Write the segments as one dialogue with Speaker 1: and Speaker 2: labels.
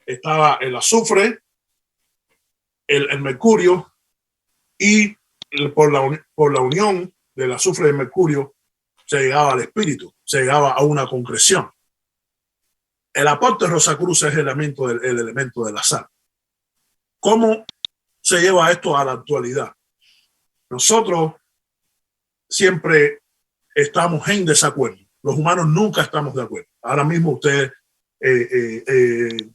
Speaker 1: estaba el azufre, el mercurio, y por la unión del azufre y el mercurio se llegaba al espíritu, se llegaba a una concreción. El aporte Rosacruz es el elemento de la sal. ¿Cómo se lleva esto a la actualidad? Nosotros siempre estamos en desacuerdo. Los humanos nunca estamos de acuerdo. Ahora mismo usted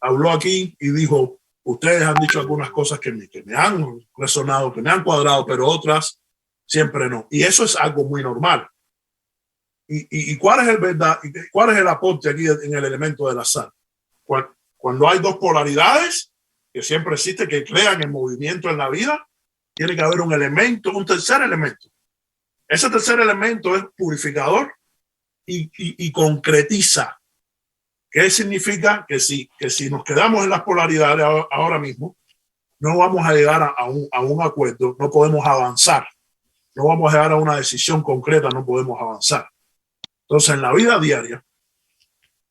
Speaker 1: habló aquí y dijo, ustedes han dicho algunas cosas que me han resonado, que me han cuadrado, pero otras siempre no. Y eso es algo muy normal. ¿Y cuál es el aporte aquí en el elemento de la sal? Cuando hay dos polaridades, que siempre existe, que crean el movimiento en la vida, tiene que haber un elemento, un tercer elemento. Ese tercer elemento es purificador y concretiza. ¿Qué significa? Que si nos quedamos en las polaridades ahora mismo, no vamos a llegar a un acuerdo, no podemos avanzar. No vamos a llegar a una decisión concreta, no podemos avanzar. Entonces, en la vida diaria,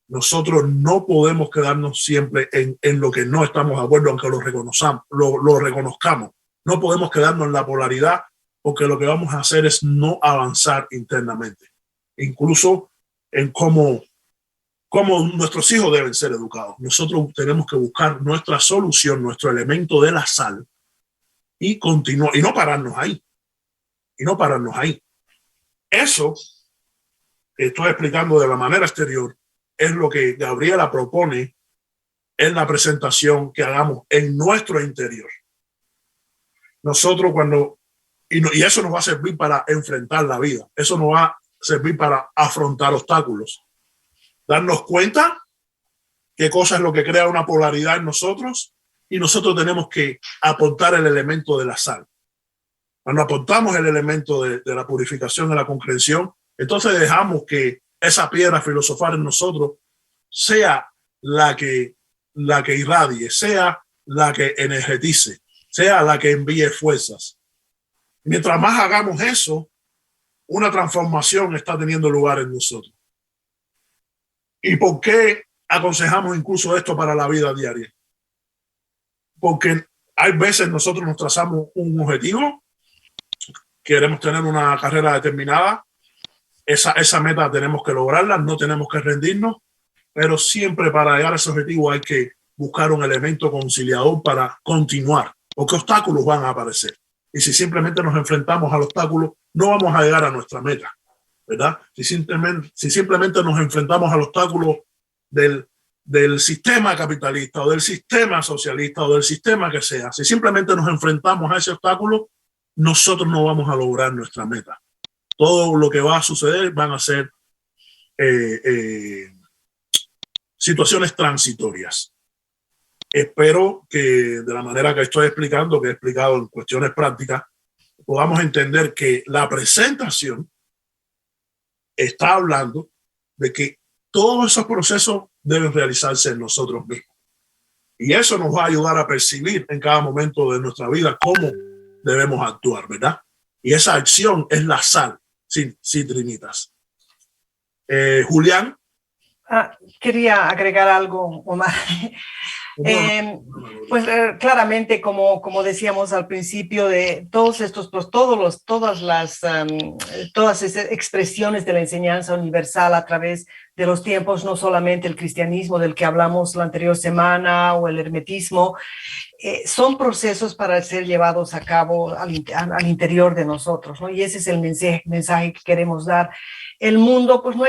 Speaker 1: nosotros no podemos quedarnos siempre en lo que no estamos de acuerdo, aunque lo reconozcamos. No podemos quedarnos en la polaridad, porque lo que vamos a hacer es no avanzar internamente. Incluso en cómo nuestros hijos deben ser educados. Nosotros tenemos que buscar nuestra solución, nuestro elemento de la sal, y continuar, y no pararnos ahí. Eso que estoy explicando de la manera exterior es lo que Gabriela propone en la presentación que hagamos en nuestro interior. Nosotros y eso nos va a servir para enfrentar la vida. Eso nos va a servir para afrontar obstáculos. Darnos cuenta qué cosa es lo que crea una polaridad en nosotros, y nosotros tenemos que aportar el elemento de la sal. Cuando aportamos el elemento de la purificación, de la concreción, entonces dejamos que esa piedra filosofal en nosotros sea la que irradie, sea la que energetice, sea la que envíe fuerzas. Mientras más hagamos eso, una transformación está teniendo lugar en nosotros. ¿Y por qué aconsejamos incluso esto para la vida diaria? Porque hay veces nosotros nos trazamos un objetivo, queremos tener una carrera determinada, esa meta tenemos que lograrla, no tenemos que rendirnos, pero siempre para llegar a ese objetivo hay que buscar un elemento conciliador para continuar, porque obstáculos van a aparecer. Y si simplemente nos enfrentamos al obstáculo, no vamos a llegar a nuestra meta, ¿verdad? Si simplemente nos enfrentamos al obstáculo del sistema capitalista o del sistema socialista o del sistema que sea, si simplemente nos enfrentamos a ese obstáculo, nosotros no vamos a lograr nuestra meta. Todo lo que va a suceder van a ser situaciones transitorias. Espero que de la manera que estoy explicando, que he explicado en cuestiones prácticas, podamos entender que la presentación está hablando de que todos esos procesos deben realizarse en nosotros mismos. Y eso nos va a ayudar a percibir en cada momento de nuestra vida cómo debemos actuar, ¿verdad? Y esa acción es la sal, citrinitas. Julián.
Speaker 2: Quería agregar algo, Omar. Claramente, como decíamos al principio, de todas esas expresiones de la enseñanza universal a través de los tiempos, no solamente el cristianismo del que hablamos la anterior semana o el hermetismo, son procesos para ser llevados a cabo al interior de nosotros, ¿no? Y ese es el mensaje que queremos dar. El mundo, pues no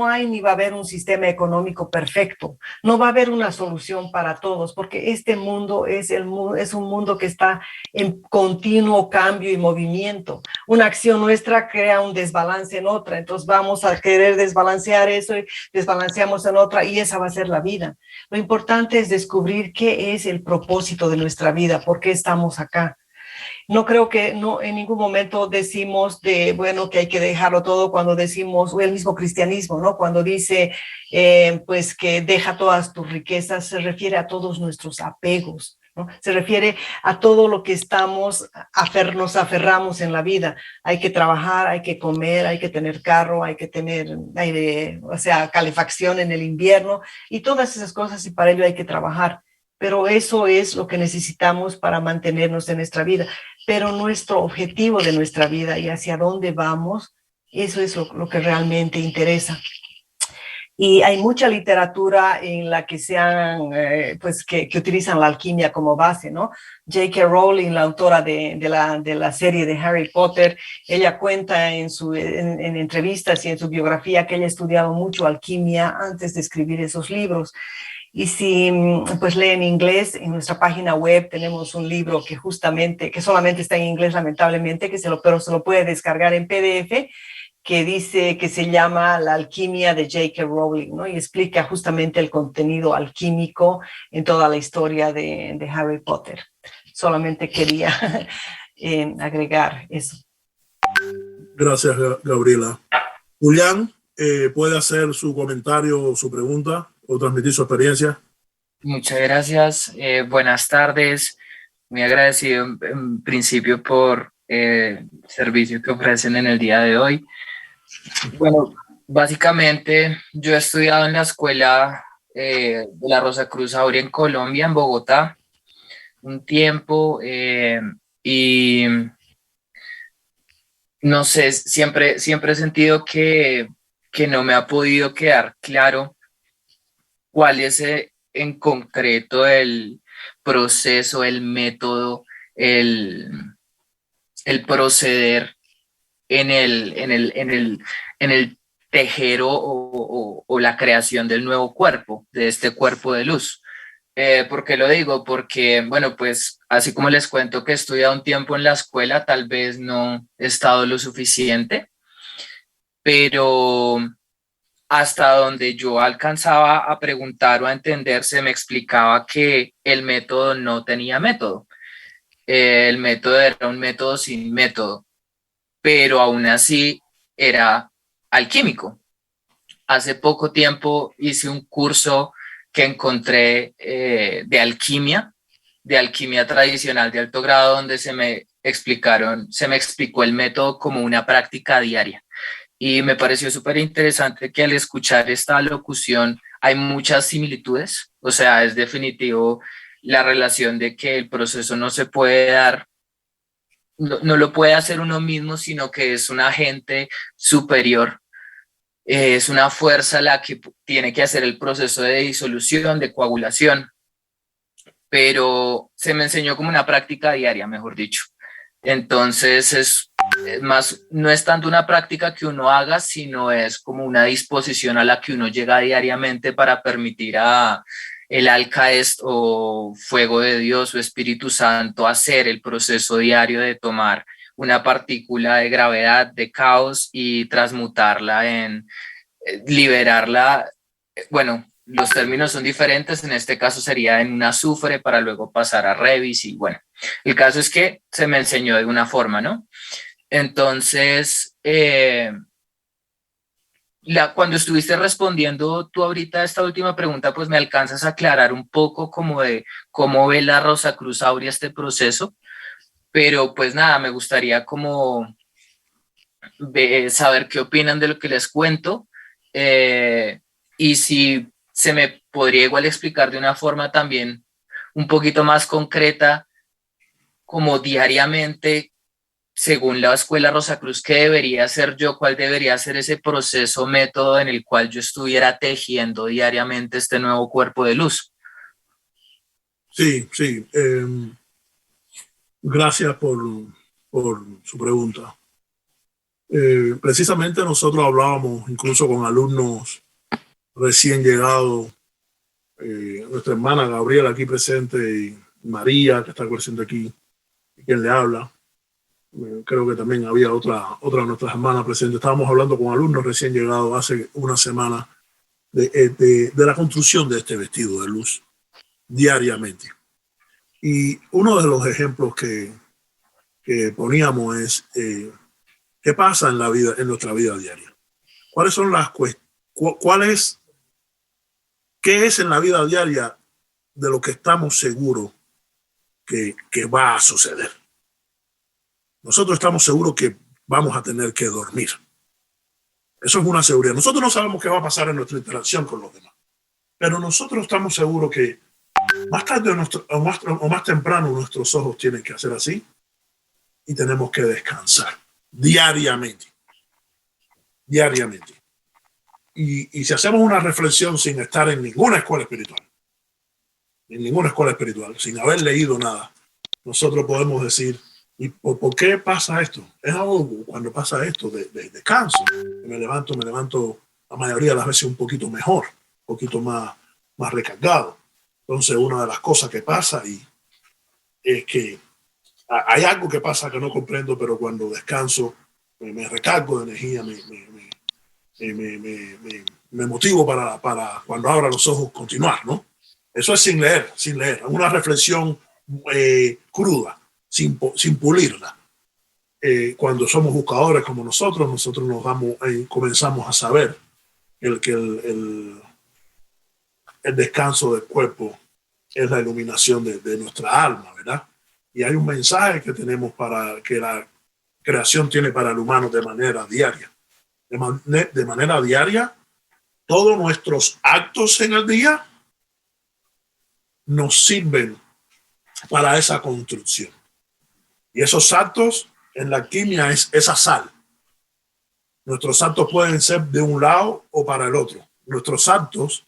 Speaker 2: hay ni va a haber un sistema económico perfecto, no va a haber una solución para todos, porque este mundo es un mundo que está en continuo cambio y movimiento. Una acción nuestra crea un desbalance en otra, entonces vamos a querer desbalancear eso y desbalanceamos en otra, y esa va a ser la vida. Lo importante es descubrir qué es el propósito de nuestra vida, por qué estamos acá. No creo que en ningún momento decimos que hay que dejarlo todo cuando decimos, o el mismo cristianismo, ¿no? Cuando dice pues que deja todas tus riquezas, se refiere a todos nuestros apegos, ¿no? Se refiere a todo lo que nos aferramos en la vida. Hay que trabajar, hay que comer, hay que tener carro, hay que tener aire, o sea, calefacción en el invierno y todas esas cosas, y para ello hay que trabajar. Pero eso es lo que necesitamos para mantenernos en nuestra vida. Pero nuestro objetivo de nuestra vida y hacia dónde vamos, eso es lo que realmente interesa. Y hay mucha literatura en la que pues que utilizan la alquimia como base, ¿no? J.K. Rowling, la autora de la serie de Harry Potter, ella cuenta en entrevistas y en su biografía que ella ha estudiado mucho alquimia antes de escribir esos libros. Y si pues leen inglés, en nuestra página web tenemos un libro que solamente está en inglés lamentablemente, pero se lo puede descargar en PDF, que dice que se llama La alquimia de J.K. Rowling, ¿no? Y explica justamente el contenido alquímico en toda la historia de Harry Potter. Solamente quería agregar eso.
Speaker 1: Gracias, Gabriela. Julián, ¿puede hacer su comentario o su pregunta o transmitir su experiencia?
Speaker 3: Muchas gracias. Buenas tardes. Muy agradecido en principio por el servicio que ofrecen en el día de hoy. Bueno, básicamente yo he estudiado en la escuela de la Rosa Cruz Aurea en Colombia, en Bogotá, un tiempo y no sé, siempre he sentido que no me ha podido quedar claro cuál es en concreto el proceso, el método, el proceder en el tejer o la creación del nuevo cuerpo, de este cuerpo de luz. ¿Por qué lo digo? Porque, bueno, pues así como les cuento que he estudiado un tiempo en la escuela, tal vez no he estado lo suficiente, pero hasta donde yo alcanzaba a preguntar o a entender, se me explicaba que el método no tenía método. El método era un método sin método, pero aún así era alquímico. Hace poco tiempo hice un curso que encontré de alquimia tradicional de alto grado, donde se me explicó el método como una práctica diaria. Y me pareció súper interesante que al escuchar esta locución hay muchas similitudes, o sea, es definitivo la relación de que el proceso no se puede dar, no lo puede hacer uno mismo, sino que es un agente superior, es una fuerza la que tiene que hacer el proceso de disolución, de coagulación, pero se me enseñó como una práctica diaria, mejor dicho. Entonces es más, no es tanto una práctica que uno haga, sino es como una disposición a la que uno llega diariamente para permitir a el Alcaest o fuego de Dios o Espíritu Santo hacer el proceso diario de tomar una partícula de gravedad, de caos y transmutarla en liberarla. Bueno, los términos son diferentes, en este caso sería en un azufre para luego pasar a Revis y bueno, el caso es que se me enseñó de una forma, ¿no? Entonces, cuando estuviste respondiendo tú ahorita esta última pregunta, pues me alcanzas a aclarar un poco como de cómo ve la Rosa Cruz Aurea este proceso, pero pues nada, me gustaría como saber qué opinan de lo que les cuento y si se me podría igual explicar de una forma también un poquito más concreta, como diariamente, según la Escuela Rosacruz, ¿qué debería hacer yo? ¿Cuál debería ser ese proceso, método en el cual yo estuviera tejiendo diariamente este nuevo cuerpo de luz?
Speaker 1: Sí. Gracias por su pregunta. Precisamente nosotros hablábamos incluso con alumnos recién llegados, nuestra hermana Gabriela aquí presente y María que está presente aquí, quien le habla. Creo que también había otra de nuestras hermanas presentes. Estábamos hablando con alumnos recién llegados hace una semana de la construcción de este vestido de luz diariamente. Y uno de los ejemplos que poníamos es qué pasa en nuestra vida diaria. ¿Cuáles son las cuestiones? ¿Qué es en la vida diaria de lo que estamos seguros que va a suceder. Nosotros estamos seguros que vamos a tener que dormir. Eso es una seguridad. Nosotros no sabemos qué va a pasar en nuestra interacción con los demás, pero nosotros estamos seguros que más tarde o más temprano nuestros ojos tienen que hacer así y tenemos que descansar diariamente. Diariamente. Y si hacemos una reflexión sin estar en ninguna escuela espiritual, sin haber leído nada, nosotros podemos decir, ¿y por qué pasa esto? Es algo cuando pasa esto de descanso. Me levanto la mayoría de las veces un poquito mejor, un poquito más recargado. Entonces, una de las cosas que pasa es que hay algo que pasa que no comprendo, pero cuando descanso me recargo de energía, me motivo para cuando abra los ojos continuar, ¿no? Eso es sin leer, una reflexión cruda, sin pulirla. Cuando somos buscadores como nosotros nos comenzamos a saber que el descanso del cuerpo es la iluminación de nuestra alma, ¿verdad? Y hay un mensaje que tenemos que la creación tiene para el humano de manera diaria. De manera diaria, todos nuestros actos en el día nos sirven para esa construcción. Y esos actos en la alquimia es esa sal. Nuestros actos pueden ser de un lado o para el otro. Nuestros actos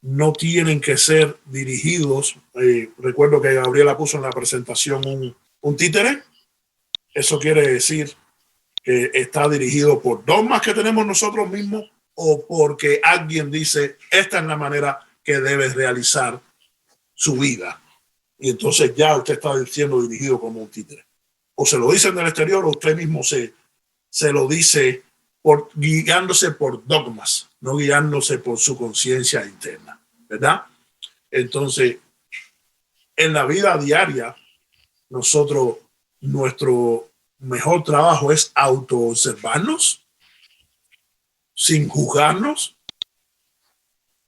Speaker 1: no tienen que ser dirigidos. Recuerdo que Gabriela puso en la presentación un títere. Eso quiere decir que está dirigido por dogmas que tenemos nosotros mismos o porque alguien dice, esta es la manera que debes realizar su vida. Y entonces ya usted está siendo dirigido como un títere. O se lo dicen del exterior o usted mismo se lo dice guiándose por dogmas, no guiándose por su conciencia interna, ¿verdad? Entonces, en la vida diaria, nuestro mejor trabajo es autoobservarnos sin juzgarnos.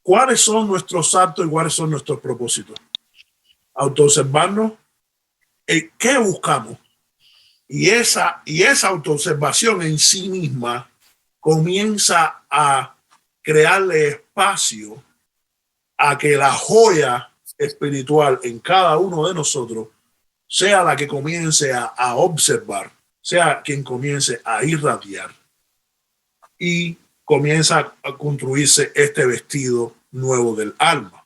Speaker 1: ¿Cuáles son nuestros actos y cuáles son nuestros propósitos? Autoobservarnos, ¿qué buscamos? Y esa autoobservación en sí misma comienza a crearle espacio a que la joya espiritual en cada uno de nosotros sea la que comience a observar, sea quien comience a irradiar y comienza a construirse este vestido nuevo del alma.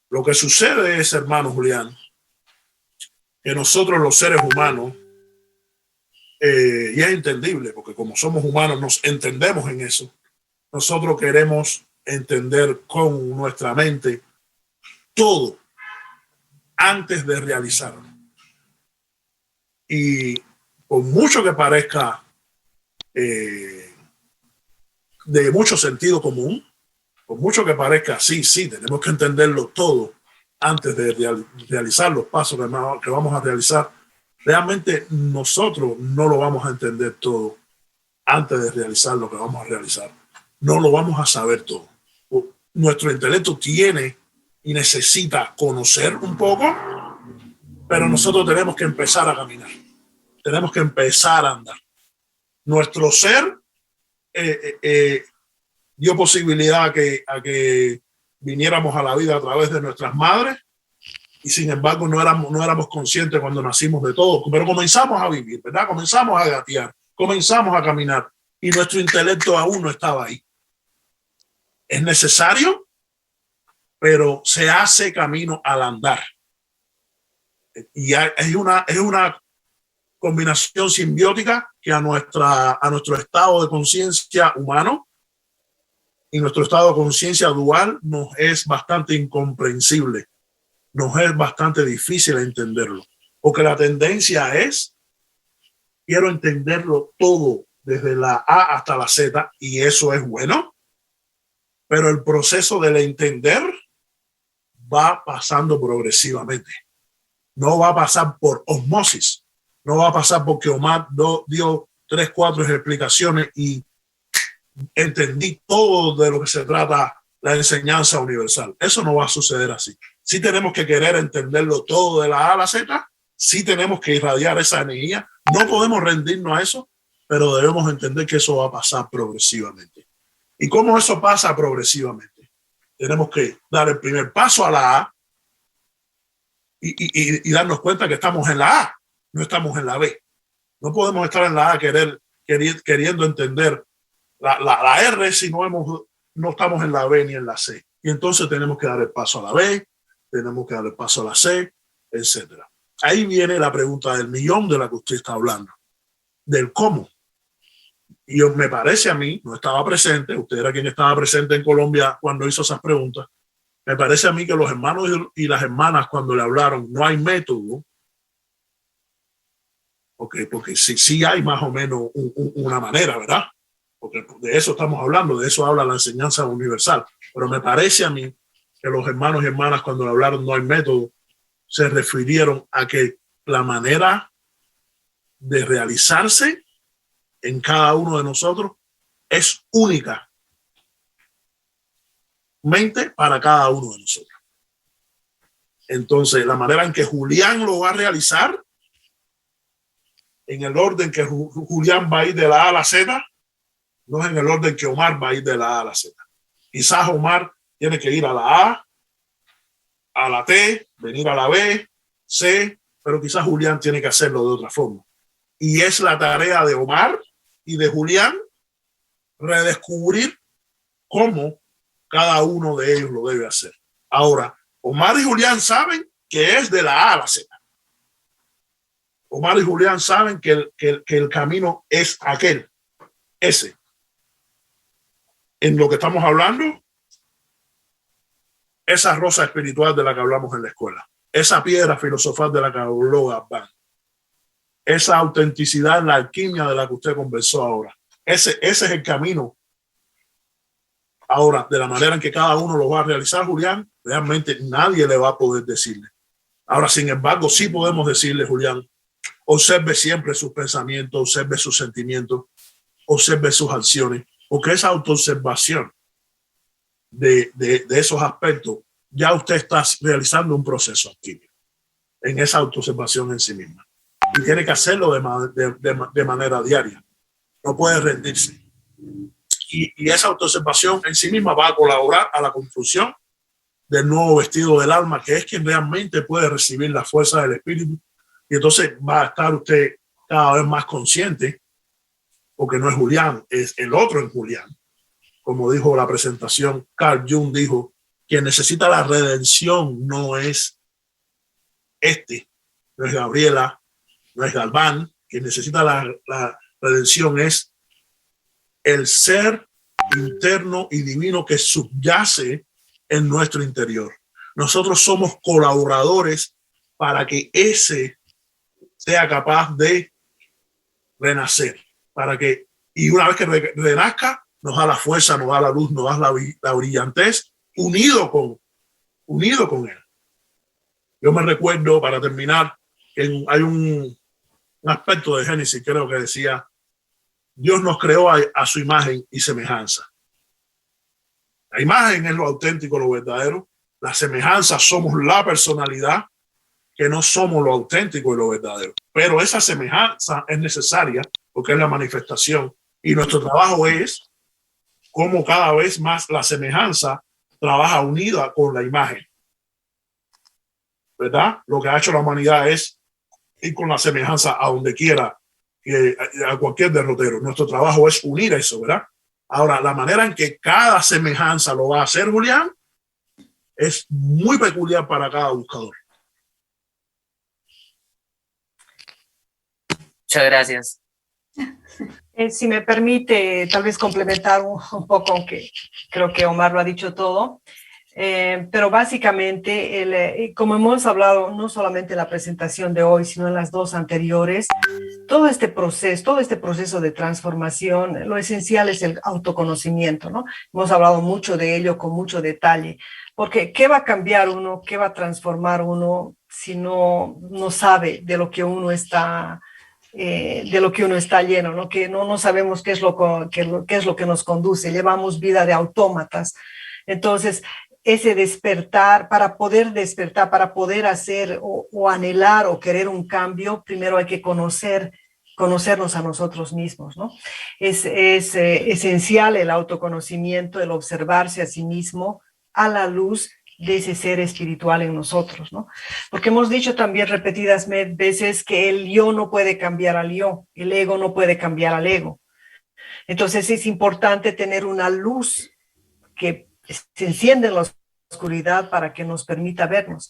Speaker 1: Lo que sucede es, hermano Julián, que nosotros los seres humanos, y es entendible porque como somos humanos nos entendemos en eso, nosotros queremos entender con nuestra mente todo antes de realizarlo. Y por mucho que parezca de mucho sentido común, por mucho que parezca sí, tenemos que entenderlo todo antes de realizar los pasos que vamos a realizar. Realmente nosotros no lo vamos a entender todo antes de realizar lo que vamos a realizar. No lo vamos a saber todo. Nuestro intelecto tiene y necesita conocer un poco, pero nosotros tenemos que empezar a caminar. Tenemos que empezar a andar. Nuestro ser dio posibilidad a que viniéramos a la vida a través de nuestras madres y sin embargo no éramos conscientes cuando nacimos de todo, pero comenzamos a vivir, ¿verdad? Comenzamos a gatear, comenzamos a caminar y nuestro intelecto aún no estaba ahí. Es necesario, pero se hace camino al andar. Y es una combinación simbiótica que a nuestro estado de conciencia humano y nuestro estado de conciencia dual nos es bastante incomprensible, nos es bastante difícil entenderlo, porque la tendencia es, quiero entenderlo todo desde la A hasta la Z, y eso es bueno, pero el proceso del entender va pasando progresivamente. No va a pasar por osmosis, no va a pasar porque Omar dio 3, 4 explicaciones y entendí todo de lo que se trata la enseñanza universal. Eso no va a suceder así. Sí tenemos que querer entenderlo todo de la A a la Z, sí tenemos que irradiar esa energía. No podemos rendirnos a eso, pero debemos entender que eso va a pasar progresivamente. ¿Y cómo eso pasa progresivamente? Tenemos que dar el primer paso a la A y darnos cuenta que estamos en la A, no estamos en la B. No podemos estar en la A queriendo entender la R si no estamos en la B ni en la C. Y entonces tenemos que dar el paso a la B, tenemos que dar el paso a la C, etc. Ahí viene la pregunta del millón de la que usted está hablando, del cómo. Y me parece a mí, no estaba presente, usted era quien estaba presente en Colombia cuando hizo esas preguntas, me parece a mí que los hermanos y las hermanas cuando le hablaron no hay método, porque sí hay más o menos una manera, ¿verdad? Porque de eso estamos hablando, de eso habla la enseñanza universal. Pero me parece a mí que los hermanos y hermanas cuando le hablaron no hay método, se refirieron a que la manera de realizarse en cada uno de nosotros es única para cada uno de nosotros. Entonces, la manera en que Julián lo va a realizar, en el orden que Julián va a ir de la A a la Z, no es en el orden que Omar va a ir de la A a la Z. Quizás Omar tiene que ir a la A la T, venir a la B, C, pero quizás Julián tiene que hacerlo de otra forma. Y es la tarea de Omar y de Julián redescubrir cómo cada uno de ellos lo debe hacer. Ahora, Omar y Julián saben que es de la A a la Z. Omar y Julián saben que el camino es ese. En lo que estamos hablando, esa rosa espiritual de la que hablamos en la escuela, esa piedra filosofal de la que habló Gabán, esa autenticidad en la alquimia de la que usted conversó ahora, ese es el camino. Ahora, de la manera en que cada uno lo va a realizar, Julián, realmente nadie le va a poder decirle. Ahora, sin embargo, sí podemos decirle, Julián, observe siempre sus pensamientos, observe sus sentimientos, observe sus acciones, porque esa autoobservación de esos aspectos, ya usted está realizando un proceso activo en esa autoobservación en sí misma. Y tiene que hacerlo de manera diaria. No puede rendirse. Y esa autoobservación en sí misma va a colaborar a la construcción del nuevo vestido del alma, que es quien realmente puede recibir la fuerza del espíritu. Y entonces va a estar usted cada vez más consciente, porque no es Julián, es el otro en Julián. Como dijo la presentación, Carl Jung dijo, quien necesita la redención no es no es Gabriela, no es Galván, quien necesita la redención es el ser interno y divino que subyace en nuestro interior. Nosotros somos colaboradores para que ese sea capaz de renacer, y una vez que renazca, nos da la fuerza, nos da la luz, nos da la brillantez, unido con él. Yo me recuerdo, para terminar, que hay un aspecto de Génesis, creo que decía, Dios nos creó a su imagen y semejanza. La imagen es lo auténtico, lo verdadero. La semejanza somos la personalidad, que no somos lo auténtico y lo verdadero. Pero esa semejanza es necesaria porque es la manifestación. Y nuestro trabajo es cómo cada vez más la semejanza trabaja unida con la imagen. ¿Verdad? Lo que ha hecho la humanidad es ir con la semejanza a donde quiera, a cualquier derrotero. Nuestro trabajo es unir eso, ¿verdad? Ahora, la manera en que cada semejanza lo va a hacer, Julián, es muy peculiar para cada buscador.
Speaker 3: Muchas gracias.
Speaker 2: Si me permite, tal vez complementar un poco, aunque creo que Omar lo ha dicho todo. Pero básicamente, como hemos hablado no solamente en la presentación de hoy, sino en las dos anteriores, todo este proceso de transformación, lo esencial es el autoconocimiento, ¿no? Hemos hablado mucho de ello con mucho detalle, porque ¿qué va a cambiar uno, qué va a transformar uno si no sabe de lo que uno está lleno, ¿no? Que no sabemos qué es lo que nos conduce, llevamos vida de autómatas. Entonces, ese despertar, para poder hacer o anhelar o querer un cambio, primero hay que conocernos a nosotros mismos, ¿no? Es esencial el autoconocimiento, el observarse a sí mismo a la luz de ese ser espiritual en nosotros, ¿no? Porque hemos dicho también repetidas veces que el yo no puede cambiar al yo, el ego no puede cambiar al ego. Entonces es importante tener una luz que se enciende en la oscuridad para que nos permita vernos.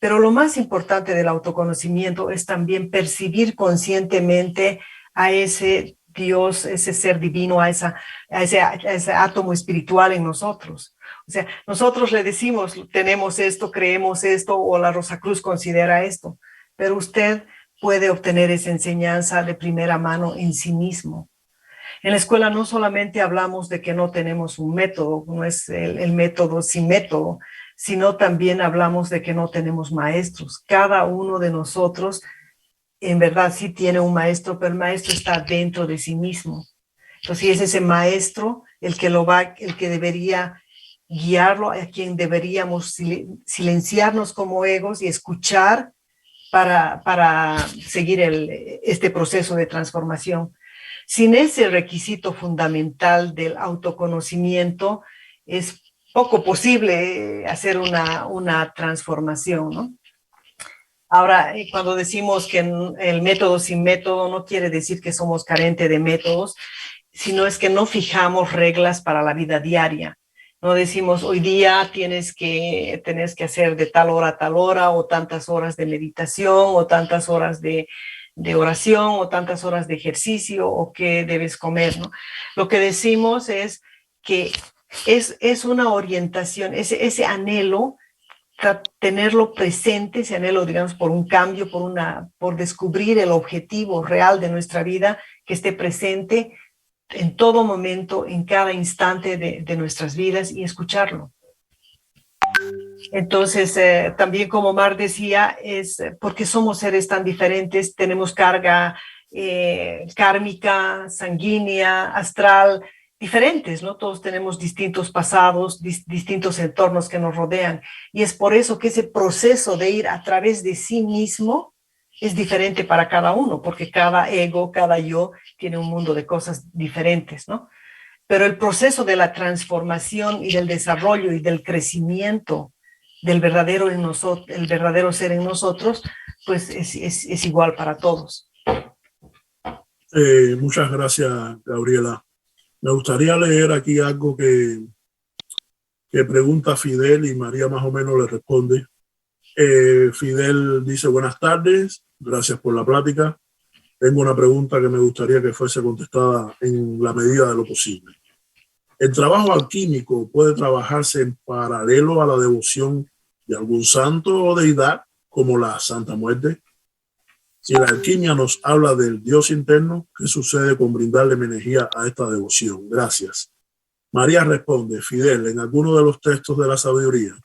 Speaker 2: Pero lo más importante del autoconocimiento es también percibir conscientemente a ese Dios, ese ser divino, a ese átomo espiritual en nosotros. O sea, nosotros le decimos, tenemos esto, creemos esto, o la Rosacruz considera esto, pero usted puede obtener esa enseñanza de primera mano en sí mismo. En la escuela no solamente hablamos de que no tenemos un método, no es el método sin método, sino también hablamos de que no tenemos maestros. Cada uno de nosotros en verdad sí tiene un maestro, pero el maestro está dentro de sí mismo. Entonces es ese maestro el que debería guiarlo, a quien deberíamos silenciarnos como egos y escuchar para seguir este proceso de transformación. Sin ese requisito fundamental del autoconocimiento, es poco posible hacer una transformación, ¿no? Ahora, cuando decimos que el método sin método, no quiere decir que somos carentes de métodos, sino es que no fijamos reglas para la vida diaria. No decimos, hoy día tienes que hacer de tal hora a tal hora, o tantas horas de meditación, o tantas horas de oración, o tantas horas de ejercicio, o qué debes comer, ¿no? Lo que decimos es que es una orientación, ese anhelo, tenerlo presente, ese anhelo, digamos, por un cambio, por descubrir el objetivo real de nuestra vida, que esté presente en todo momento, en cada instante de nuestras vidas, y escucharlo. Entonces, también como Mar decía, es porque somos seres tan diferentes, tenemos carga kármica, sanguínea, astral, diferentes, ¿no? Todos tenemos distintos pasados, distintos entornos que nos rodean, y es por eso que ese proceso de ir a través de sí mismo es diferente para cada uno, porque cada ego, cada yo tiene un mundo de cosas diferentes, ¿no? Pero el proceso de la transformación y del desarrollo y del crecimiento del verdadero en nosotros, el verdadero ser en nosotros, pues es igual para todos.
Speaker 1: Muchas gracias, Gabriela. Me gustaría leer aquí algo que pregunta Fidel, y María más o menos le responde. Fidel dice: buenas tardes, gracias por la plática. Tengo una pregunta que me gustaría que fuese contestada en la medida de lo posible. ¿El trabajo alquímico puede trabajarse en paralelo a la devoción de algún santo o deidad, como la Santa Muerte? Si la alquimia nos habla del Dios interno, ¿qué sucede con brindarle energía a esta devoción? Gracias. María responde: Fidel, en alguno de los textos de la sabiduría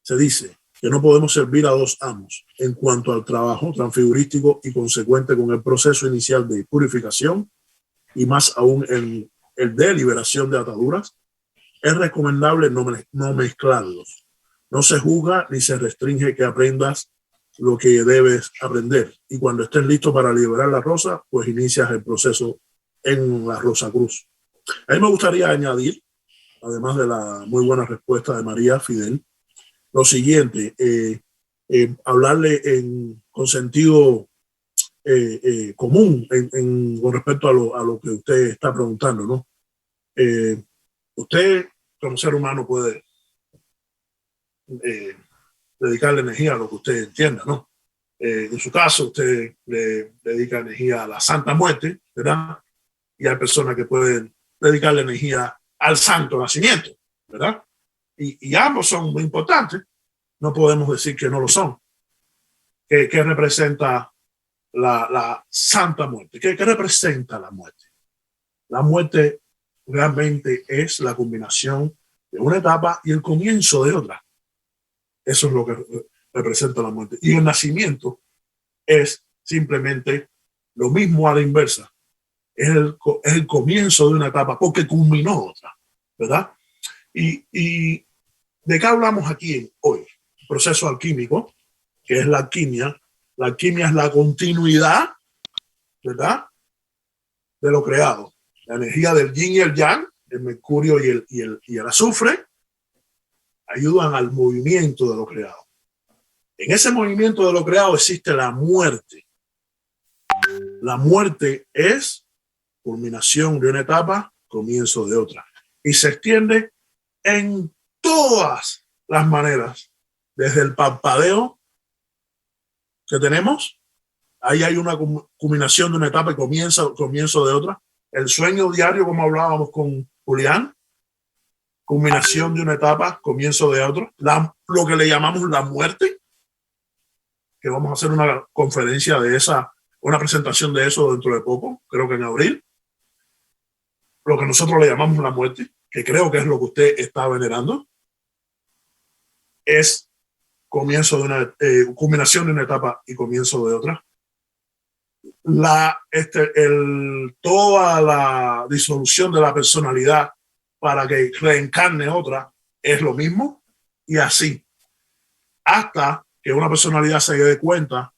Speaker 1: se dice que no podemos servir a dos amos en cuanto al trabajo transfigurístico y consecuente con el proceso inicial de purificación, y más aún el de liberación de ataduras. Es recomendable no mezclarlos. No se juzga ni se restringe que aprendas lo que debes aprender, y cuando estés listo para liberar la rosa, pues inicias el proceso en la Rosacruz. A mí me gustaría añadir, además de la muy buena respuesta de María Fidel, lo siguiente: hablarle con sentido común con respecto a lo que usted está preguntando, ¿no? Usted como ser humano puede dedicarle energía a lo que usted entienda, ¿no? En su caso, usted le dedica energía a la Santa Muerte, ¿verdad? Y hay personas que pueden dedicarle energía al Santo Nacimiento, ¿verdad? Y ambos son muy importantes. No podemos decir que no lo son. ¿Qué representa la Santa Muerte? ¿Qué representa la muerte? La muerte realmente es la combinación de una etapa y el comienzo de otra. Eso es lo que representa la muerte. Y el nacimiento es simplemente lo mismo a la inversa. Es el comienzo de una etapa porque culminó otra, ¿verdad? Y ¿De qué hablamos aquí hoy? Proceso alquímico, que es la alquimia. La alquimia es la continuidad, ¿verdad?, de lo creado. La energía del yin y el yang, el mercurio y el azufre, ayudan al movimiento de lo creado. En ese movimiento de lo creado existe la muerte. La muerte es culminación de una etapa, comienzo de otra. Y se extiende en todas las maneras, desde el parpadeo que tenemos. Ahí hay una culminación de una etapa y comienzo de otra. El sueño diario, como hablábamos con Julián, culminación de una etapa, comienzo de otra. Lo que le llamamos la muerte, que vamos a hacer una conferencia de esa, una presentación de eso dentro de poco, creo que en abril. Lo que nosotros le llamamos la muerte, que creo que es lo que usted está venerando, es comienzo de una culminación de una etapa y comienzo de otra. Toda la disolución de la personalidad para que reencarne otra es lo mismo, y así hasta que una personalidad se dé cuenta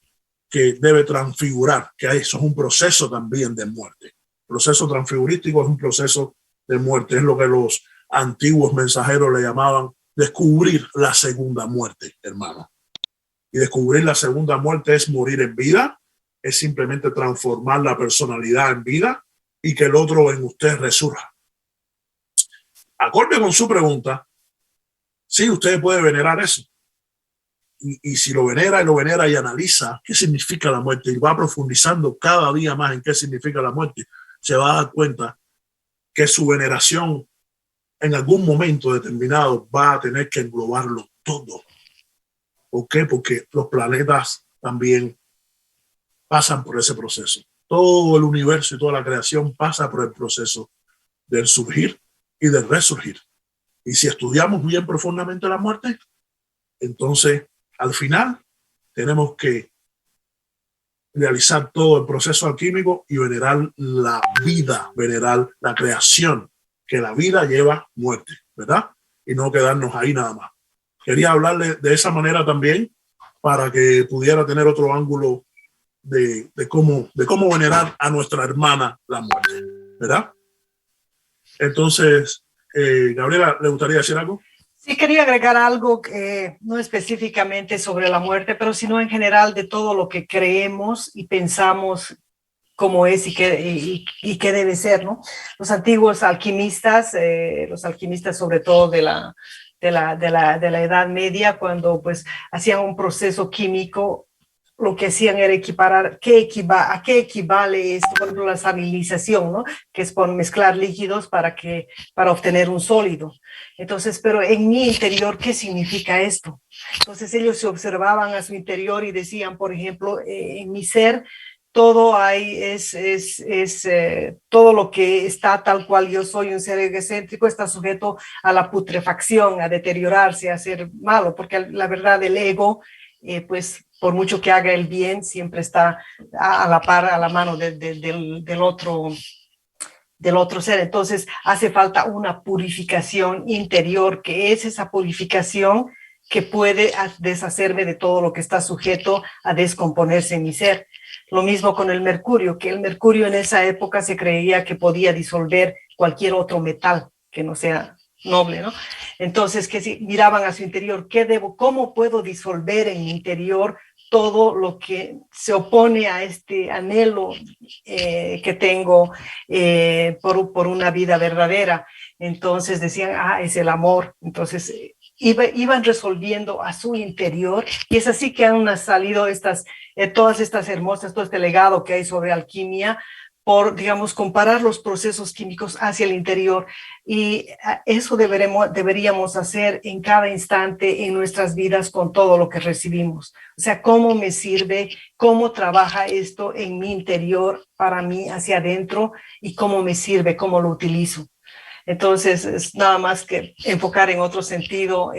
Speaker 1: que debe transfigurar, que eso es un proceso también de muerte. El proceso transfigurístico es un proceso de muerte, es lo que los antiguos mensajeros le llamaban descubrir la segunda muerte, hermano. Y descubrir la segunda muerte es morir en vida, es simplemente transformar la personalidad en vida y que el otro en usted resurja. Acorde con su pregunta, sí, usted puede venerar eso. Y si lo venera y analiza qué significa la muerte y va profundizando cada día más en qué significa la muerte, se va a dar cuenta que su veneración en algún momento determinado va a tener que englobarlo todo. ¿Por qué? Porque los planetas también pasan por ese proceso. Todo el universo y toda la creación pasa por el proceso del surgir y del resurgir. Y si estudiamos bien profundamente la muerte, entonces al final tenemos que realizar todo el proceso alquímico y venerar la vida, venerar la creación, que la vida lleva muerte, ¿verdad? Y no quedarnos ahí nada más. Quería hablarle de esa manera también para que pudiera tener otro ángulo de cómo venerar a nuestra hermana la muerte, ¿verdad? Entonces, Gabriela, ¿le gustaría decir algo?
Speaker 2: Sí, quería agregar algo que no específicamente sobre la muerte, pero sino en general de todo lo que creemos y pensamos cómo es y qué debe ser, ¿no? Los antiguos alquimistas, sobre todo de la Edad Media, cuando pues hacían un proceso químico, lo que hacían era equiparar a qué equivale esto, por ejemplo, la estabilización, ¿no? Que es por mezclar líquidos para obtener un sólido. Entonces, pero en mi interior, ¿qué significa esto? Entonces ellos se observaban a su interior y decían, por ejemplo, en mi ser, todo hay, todo lo que está tal cual yo soy, un ser egocéntrico, está sujeto a la putrefacción, a deteriorarse, a ser malo, porque la verdad el ego, pues por mucho que haga el bien, siempre está a la par, a la mano del otro ser. Entonces hace falta una purificación interior, que es esa purificación que puede deshacerme de todo lo que está sujeto a descomponerse en mi ser. Lo mismo con el mercurio, que el mercurio en esa época se creía que podía disolver cualquier otro metal que no sea noble, ¿no? Entonces, que si miraban a su interior, ¿cómo puedo disolver en mi interior todo lo que se opone a este anhelo que tengo por una vida verdadera? Entonces decían, es el amor. Entonces iban resolviendo a su interior, y es así que han salido todas estas hermosas, todo este legado que hay sobre alquimia, por, digamos, comparar los procesos químicos hacia el interior, y eso deberíamos hacer en cada instante en nuestras vidas con todo lo que recibimos. O sea, cómo me sirve, cómo trabaja esto en mi interior para mí hacia adentro, y cómo me sirve, cómo lo utilizo. Entonces, es nada más que enfocar en otro sentido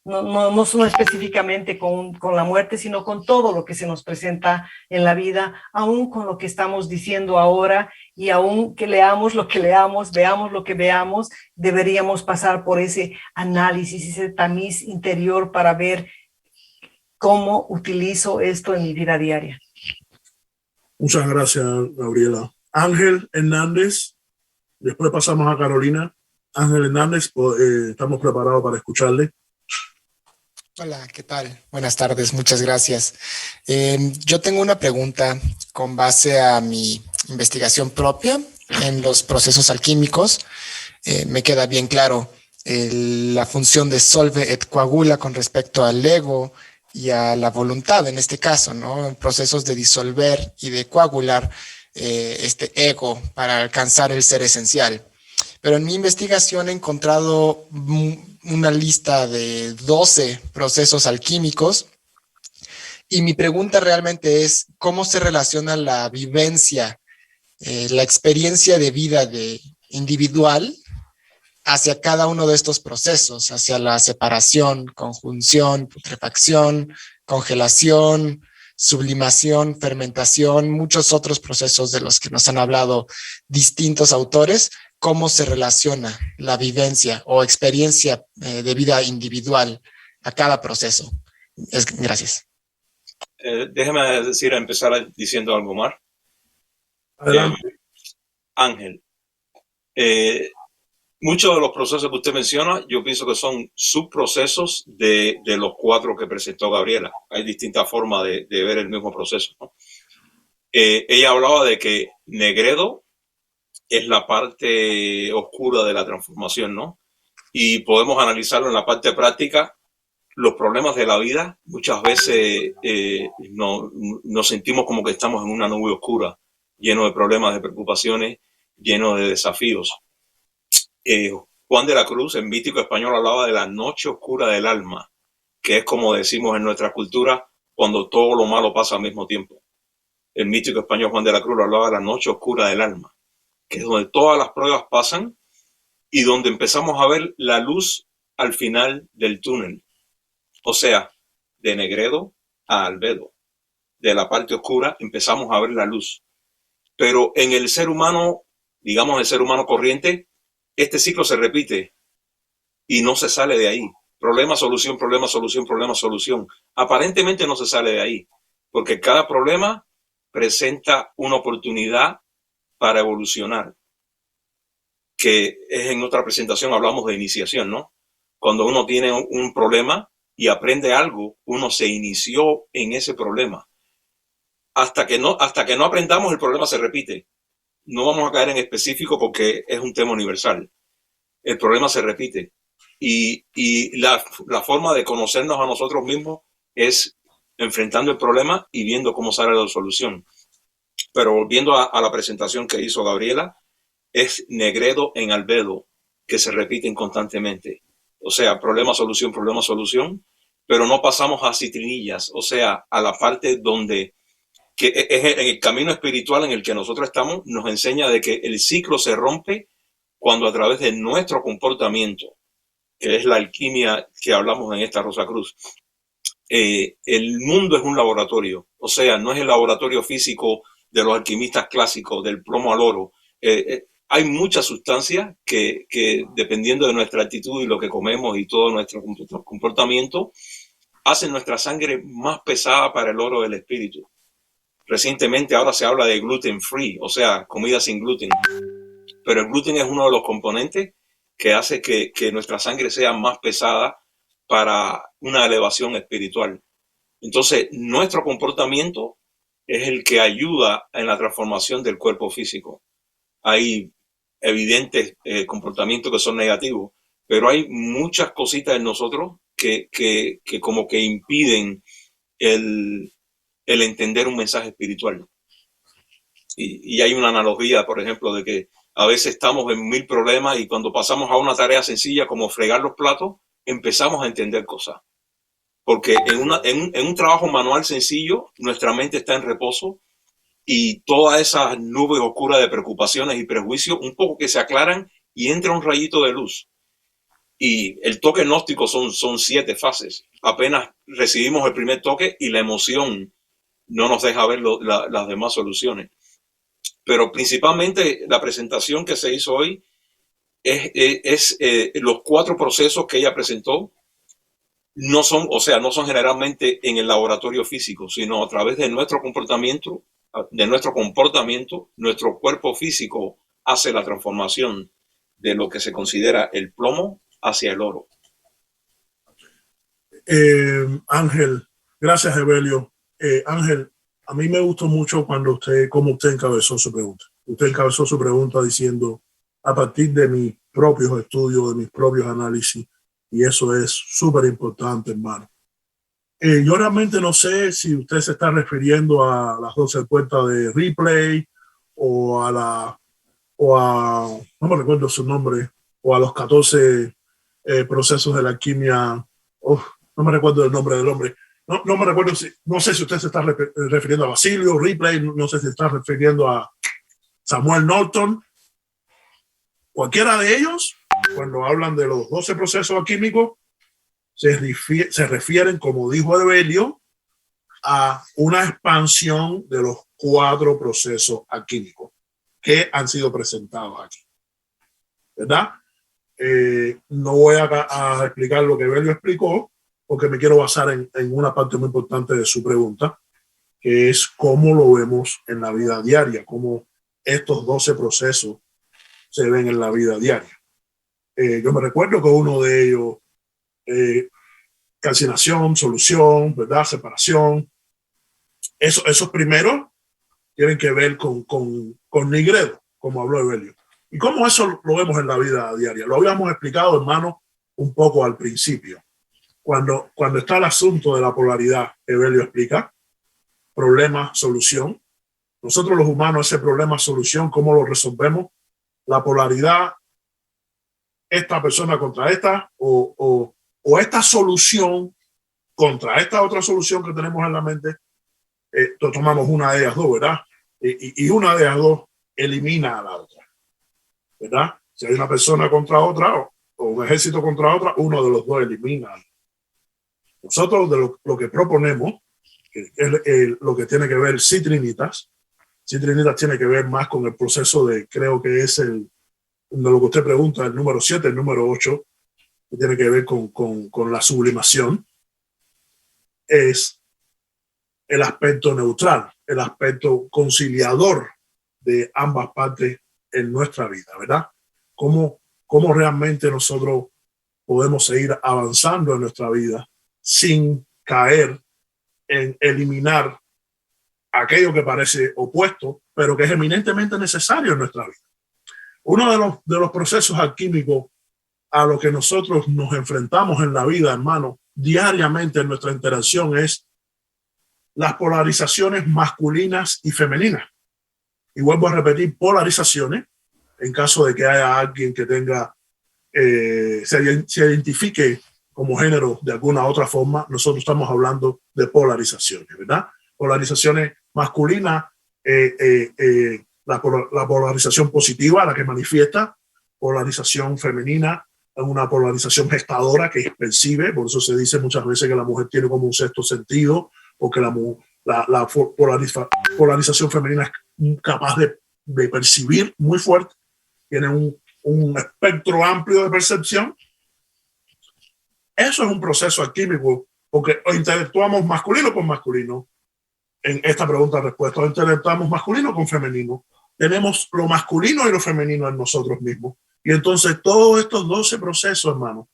Speaker 2: no solo específicamente con la muerte, sino con todo lo que se nos presenta en la vida, aún con lo que estamos diciendo ahora, y aún que leamos lo que leamos, veamos lo que veamos, deberíamos pasar por ese análisis, ese tamiz interior para ver cómo utilizo esto en mi vida diaria.
Speaker 1: Muchas gracias, Gabriela. Ángel Hernández, después pasamos a Carolina. Ángel Hernández, estamos preparados para escucharle.
Speaker 4: Hola, ¿qué tal? Buenas tardes, muchas gracias. Yo tengo una pregunta con base a mi investigación propia en los procesos alquímicos. Me queda bien claro la función de solve et coagula con respecto al ego y a la voluntad, en este caso, ¿no? En procesos de disolver y de coagular este ego para alcanzar el ser esencial. Pero en mi investigación he encontrado una lista de 12 procesos alquímicos y mi pregunta realmente es ¿cómo se relaciona la vivencia, la experiencia de vida individual hacia cada uno de estos procesos, hacia la separación, conjunción, putrefacción, congelación, sublimación, fermentación, muchos otros procesos de los que nos han hablado distintos autores? ¿Cómo se relaciona la vivencia o experiencia de vida individual a cada proceso? Gracias.
Speaker 5: Déjeme empezar diciendo algo más. Ángel, muchos de los procesos que usted menciona, yo pienso que son subprocesos de los 4 que presentó Gabriela. Hay distintas formas de ver el mismo proceso, ¿no? Ella hablaba de que Negredo es la parte oscura de la transformación, ¿no? Y podemos analizarlo en la parte práctica. Los problemas de la vida, muchas veces nos sentimos como que estamos en una nube oscura, lleno de problemas, de preocupaciones, lleno de desafíos. Juan de la Cruz, en Místico Español, hablaba de la noche oscura del alma, que es como decimos en nuestra cultura, cuando todo lo malo pasa al mismo tiempo. El Místico Español Juan de la Cruz hablaba de la noche oscura del alma, que es donde todas las pruebas pasan y donde empezamos a ver la luz al final del túnel. O sea, de Negredo a Albedo. De la parte oscura empezamos a ver la luz. Pero en el ser humano, digamos el ser humano corriente, este ciclo se repite y no se sale de ahí. Problema, solución, problema, solución, problema, solución. Aparentemente no se sale de ahí, porque cada problema presenta una oportunidad para evolucionar, que es en otra presentación hablamos de iniciación, ¿no? Cuando uno tiene un problema y aprende algo, uno se inició en ese problema. Hasta que no aprendamos, el problema se repite. No vamos a caer en específico porque es un tema universal. El problema se repite. Y la forma de conocernos a nosotros mismos es enfrentando el problema y viendo cómo sale la solución. Pero volviendo a la presentación que hizo Gabriela, es Negredo en Albedo, que se repiten constantemente. O sea, problema, solución, pero no pasamos a citrinillas, o sea, a la parte donde, que es en el camino espiritual en el que nosotros estamos, nos enseña de que el ciclo se rompe cuando a través de nuestro comportamiento, que es la alquimia que hablamos en esta Rosa Cruz, el mundo es un laboratorio, o sea, no es el laboratorio físico de los alquimistas clásicos, del plomo al oro. Hay muchas sustancias que dependiendo de nuestra actitud y lo que comemos y todo nuestro comportamiento, hacen nuestra sangre más pesada para el oro del espíritu. Recientemente ahora se habla de gluten free, o sea, comida sin gluten. Pero el gluten es uno de los componentes que hace que nuestra sangre sea más pesada para una elevación espiritual. Entonces, nuestro comportamiento es el que ayuda en la transformación del cuerpo físico. Hay evidentes comportamientos que son negativos, pero hay muchas cositas en nosotros que como que impiden el entender un mensaje espiritual. Y hay una analogía, por ejemplo, de que a veces estamos en 1000 problemas y cuando pasamos a una tarea sencilla como fregar los platos, empezamos a entender cosas. Porque en un trabajo manual sencillo, nuestra mente está en reposo y todas esas nubes oscuras de preocupaciones y prejuicios, un poco que se aclaran y entra un rayito de luz. Y el toque gnóstico son 7 fases. Apenas recibimos el primer toque y la emoción no nos deja ver las demás soluciones. Pero principalmente la presentación que se hizo hoy es los 4 procesos que ella presentó. No son generalmente en el laboratorio físico, sino a través de nuestro comportamiento. Nuestro cuerpo físico hace la transformación de lo que se considera el plomo hacia el oro.
Speaker 1: Ángel, gracias, Evelio. Ángel, a mí me gustó mucho cómo usted encabezó su pregunta. Usted encabezó su pregunta diciendo, a partir de mis propios estudios, de mis propios análisis, y eso es súper importante, hermano. Yo realmente no sé si usted se está refiriendo a las 12 puertas de Ripley o no me recuerdo su nombre, o a los 14 procesos de la alquimia. No me recuerdo el nombre del hombre. No me recuerdo no sé si usted se está refiriendo a Basilio, Ripley, no sé si se está refiriendo a Samuel Norton. Cualquiera de ellos, cuando hablan de los 12 procesos alquímicos, se refieren, como dijo Evelio, a una expansión de los 4 procesos alquímicos que han sido presentados aquí. ¿Verdad? No voy a explicar lo que Evelio explicó, porque me quiero basar en una parte muy importante de su pregunta, que es cómo lo vemos en la vida diaria, cómo estos 12 procesos se ven en la vida diaria. Yo me recuerdo que uno de ellos, calcinación, solución, ¿verdad? Separación. Esos primeros tienen que ver con Nigredo, como habló Evelio. ¿Y cómo eso lo vemos en la vida diaria? Lo habíamos explicado, hermano, un poco al principio. Cuando está el asunto de la polaridad, Evelio explica, problema, solución. Nosotros los humanos, ese problema, solución, ¿cómo lo resolvemos? La polaridad, esta persona contra esta, o esta solución contra esta otra solución que tenemos en la mente, tomamos una de ellas dos, ¿verdad? Y una de ellas dos elimina a la otra, ¿verdad? Si hay una persona contra otra o un ejército contra otra, uno de los dos elimina. Nosotros de lo que proponemos, que es lo que tiene que ver Citrinitas tiene que ver más con el proceso de, creo que es de lo que usted pregunta, el número 7, el número 8, que tiene que ver con la sublimación, es el aspecto neutral, el aspecto conciliador de ambas partes en nuestra vida, ¿verdad? Cómo realmente nosotros podemos seguir avanzando en nuestra vida sin caer en eliminar aquello que parece opuesto, pero que es eminentemente necesario en nuestra vida. Uno de los procesos alquímicos a los que nosotros nos enfrentamos en la vida, hermano, diariamente en nuestra interacción es las polarizaciones masculinas y femeninas. Y vuelvo a repetir, polarizaciones, en caso de que haya alguien que tenga, se identifique como género de alguna otra forma, nosotros estamos hablando de polarizaciones, ¿verdad? Polarizaciones masculinas, la polarización positiva, la que manifiesta, polarización femenina, una polarización gestadora que percibe, por eso se dice muchas veces que la mujer tiene como un sexto sentido, porque la polarización femenina es capaz de percibir muy fuerte, tiene un espectro amplio de percepción. Eso es un proceso alquímico, porque interactuamos masculino con masculino. En esta pregunta-respuesta, interactuamos masculino con femenino. Tenemos lo masculino y lo femenino en nosotros mismos. Y entonces todos estos 12 procesos, hermano,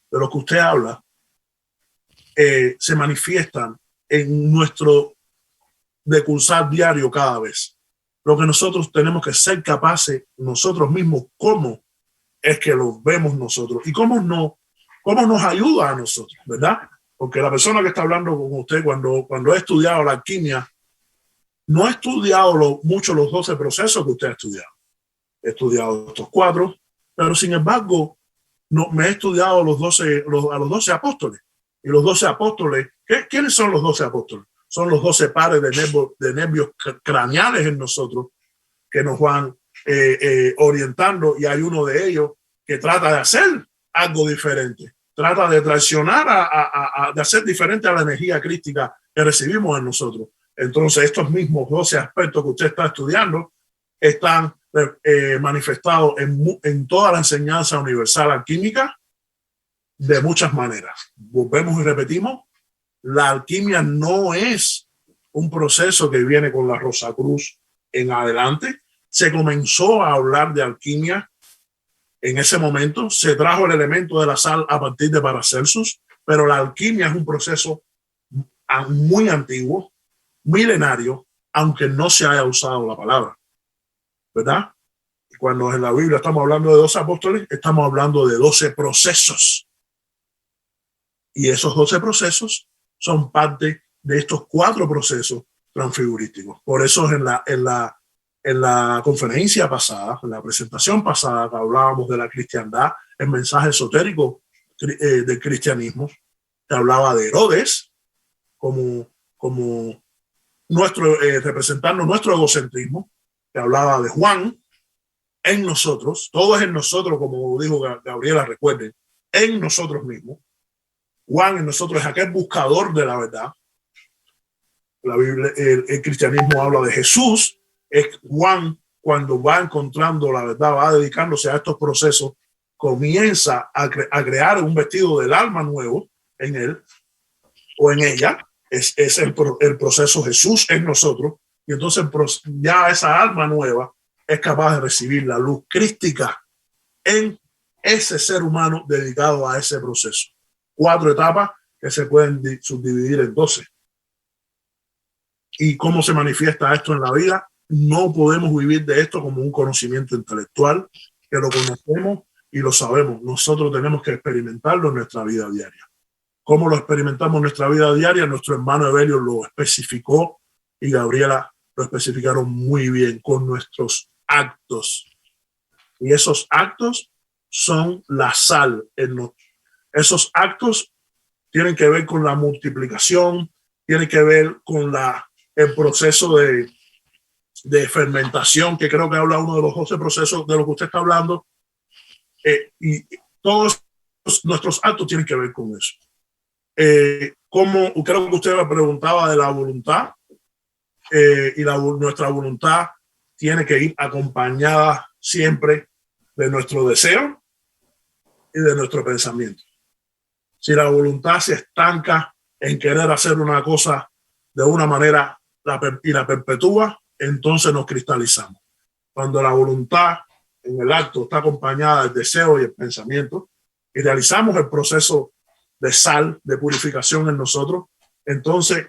Speaker 1: de los que usted habla, se manifiestan en nuestro decursar diario cada vez. Lo que nosotros tenemos que ser capaces nosotros mismos, cómo es que lo vemos nosotros y cómo nos ayuda a nosotros, ¿verdad? Porque la persona que está hablando con usted cuando ha estudiado la alquimia, no ha estudiado mucho los 12 procesos que usted ha estudiado. He estudiado estos 4, pero sin embargo, me he estudiado a los 12 apóstoles. Y los 12 apóstoles, ¿quiénes son los 12 apóstoles? Son los 12 pares de nervios craneales en nosotros que nos van orientando, y hay uno de ellos que trata de hacer algo diferente. Trata de traicionar, de hacer diferente a la energía crística que recibimos en nosotros. Entonces, estos mismos 12 aspectos que usted está estudiando están manifestados en toda la enseñanza universal alquímica de muchas maneras. Volvemos y repetimos, la alquimia no es un proceso que viene con la Rosacruz en adelante. Se comenzó a hablar de alquimia en ese momento, se trajo el elemento de la sal a partir de Paracelsus, pero la alquimia es un proceso muy antiguo, milenario, aunque no se haya usado la palabra, ¿verdad? Cuando en la Biblia estamos hablando de 12 apóstoles, estamos hablando de 12 procesos. Y esos 12 procesos son parte de estos 4 procesos transfigurísticos. Por eso en la conferencia pasada, en la presentación pasada, que hablábamos de la cristiandad, el mensaje esotérico del cristianismo, que hablaba de Herodes como representando nuestro egocentrismo, que hablaba de Juan en nosotros, todo es en nosotros, como dijo Gabriela, recuerden, en nosotros mismos. Juan en nosotros es aquel buscador de la verdad. La Biblia, el cristianismo habla de Jesús. Es Juan, cuando va encontrando la verdad, va dedicándose a estos procesos, comienza a crear un vestido del alma nuevo en él o en ella. Es el proceso Jesús en nosotros. Y entonces ya esa alma nueva es capaz de recibir la luz crística en ese ser humano dedicado a ese proceso. 4 etapas que se pueden subdividir en 12. ¿Y cómo se manifiesta esto en la vida? No podemos vivir de esto como un conocimiento intelectual, que lo conocemos y lo sabemos. Nosotros tenemos que experimentarlo en nuestra vida diaria. ¿Cómo lo experimentamos en nuestra vida diaria? Nuestro hermano Evelio lo especificó y Gabriela lo especificaron muy bien con nuestros actos. Y esos actos son la sal en nosotros. Esos actos tienen que ver con la multiplicación, tienen que ver con el proceso de fermentación, que creo que habla uno de los 12 procesos de los que usted está hablando. Y todos nuestros actos tienen que ver con eso. Como creo que usted me preguntaba de la voluntad, y nuestra voluntad tiene que ir acompañada siempre de nuestro deseo y de nuestro pensamiento. Si la voluntad se estanca en querer hacer una cosa de una manera y la perpetúa, entonces nos cristalizamos. Cuando la voluntad en el acto está acompañada del deseo y el pensamiento y realizamos el proceso de sal, de purificación en nosotros, entonces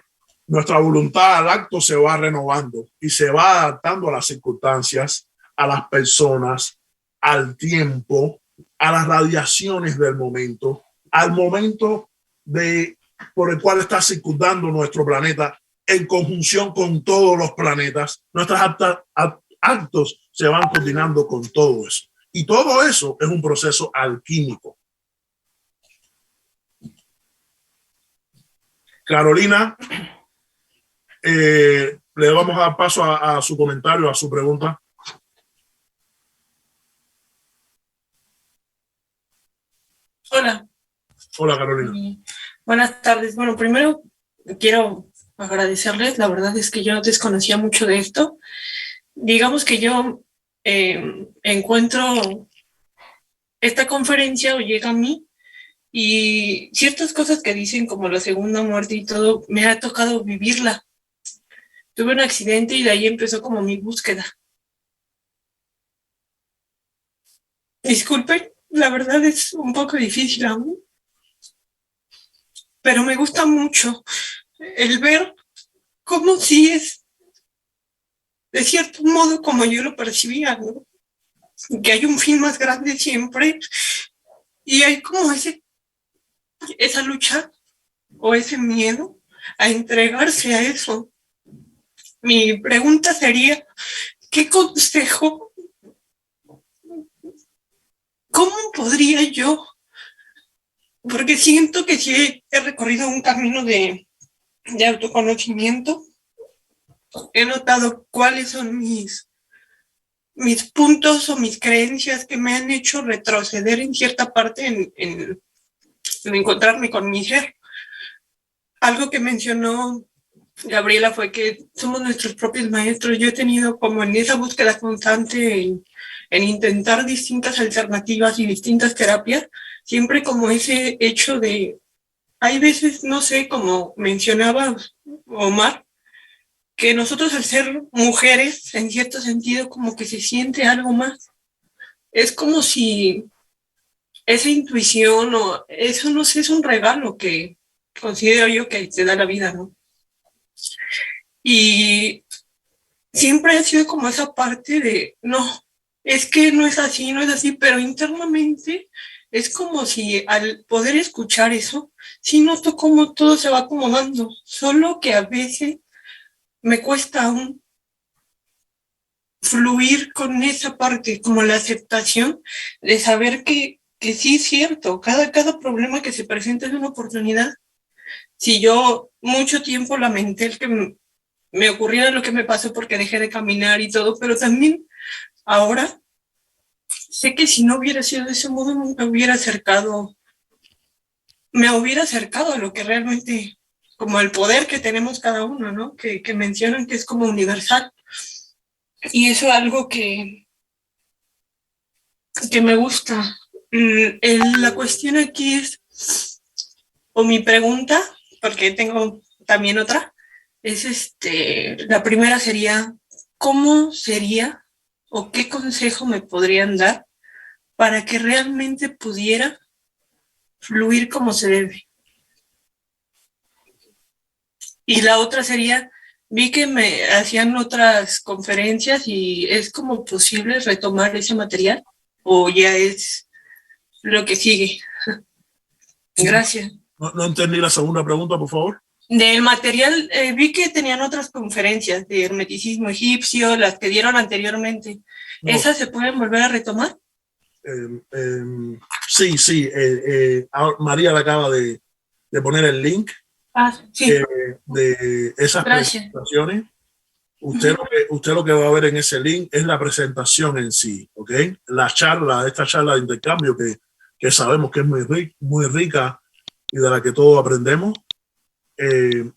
Speaker 1: nuestra voluntad al acto se va renovando y se va adaptando a las circunstancias, a las personas, al tiempo, a las radiaciones del momento, al momento por el cual está circundando nuestro planeta en conjunción con todos los planetas. Nuestros actos se van coordinando con todo eso. Y todo eso es un proceso alquímico. Carolina, le vamos a dar paso a su comentario, a su pregunta.
Speaker 6: Hola.
Speaker 1: Hola, Carolina.
Speaker 6: Buenas tardes. Bueno, primero quiero agradecerles. La verdad es que yo desconocía mucho de esto. Digamos que yo encuentro esta conferencia o llega a mí y ciertas cosas que dicen como la segunda muerte y todo, me ha tocado vivirla. Tuve un accidente y de ahí empezó como mi búsqueda. Disculpen, la verdad es un poco difícil aún, pero me gusta mucho el ver cómo sí es, de cierto modo, como yo lo percibía, ¿no? Que hay un fin más grande siempre y hay como esa lucha o ese miedo a entregarse a eso. Mi pregunta sería, ¿qué consejo? ¿Cómo podría yo? Porque siento que sí he recorrido un camino de autoconocimiento. He notado cuáles son mis mis puntos o mis creencias que me han hecho retroceder en cierta parte en encontrarme con mi ser. Algo que mencionó Gabriela fue que somos nuestros propios maestros. Yo he tenido como en esa búsqueda constante en intentar distintas alternativas y distintas terapias, siempre como ese hecho de, hay veces, no sé, como mencionaba Omar, que nosotros al ser mujeres, en cierto sentido, como que se siente algo más. Es como si esa intuición o eso, no sé, es un regalo que considero yo que te da la vida, ¿no? Y siempre ha sido como esa parte de, no, es que no es así, no es así, pero internamente es como si al poder escuchar eso, sí noto cómo todo se va acomodando, solo que a veces me cuesta aún fluir con esa parte, como la aceptación de saber que sí es cierto, cada problema que se presenta es una oportunidad. Si yo mucho tiempo lamenté el que me ocurriera lo que me pasó porque dejé de caminar y todo, pero también ahora sé que si no hubiera sido de ese modo, no me hubiera acercado a lo que realmente, como el poder que tenemos cada uno, ¿no? Que mencionan que es como universal. Y eso es algo que me gusta. La cuestión aquí es, o mi pregunta, porque tengo también otra, es la primera sería, ¿cómo sería o qué consejo me podrían dar para que realmente pudiera fluir como se debe? Y la otra sería, vi que me hacían otras conferencias y es como posible retomar ese material o ya es lo que sigue. Gracias.
Speaker 1: No entendí la segunda pregunta, por favor.
Speaker 6: Del material, vi que tenían otras conferencias de hermeticismo egipcio, las que dieron anteriormente.
Speaker 1: No.
Speaker 6: ¿Esas se pueden volver a retomar?
Speaker 1: Sí. María le acaba de poner el link
Speaker 6: Sí.
Speaker 1: de esas
Speaker 6: Gracias.
Speaker 1: presentaciones. Usted lo que va a ver en ese link es la presentación en sí, ¿ok? Esta charla de intercambio que sabemos que es muy rica y de la que todos aprendemos,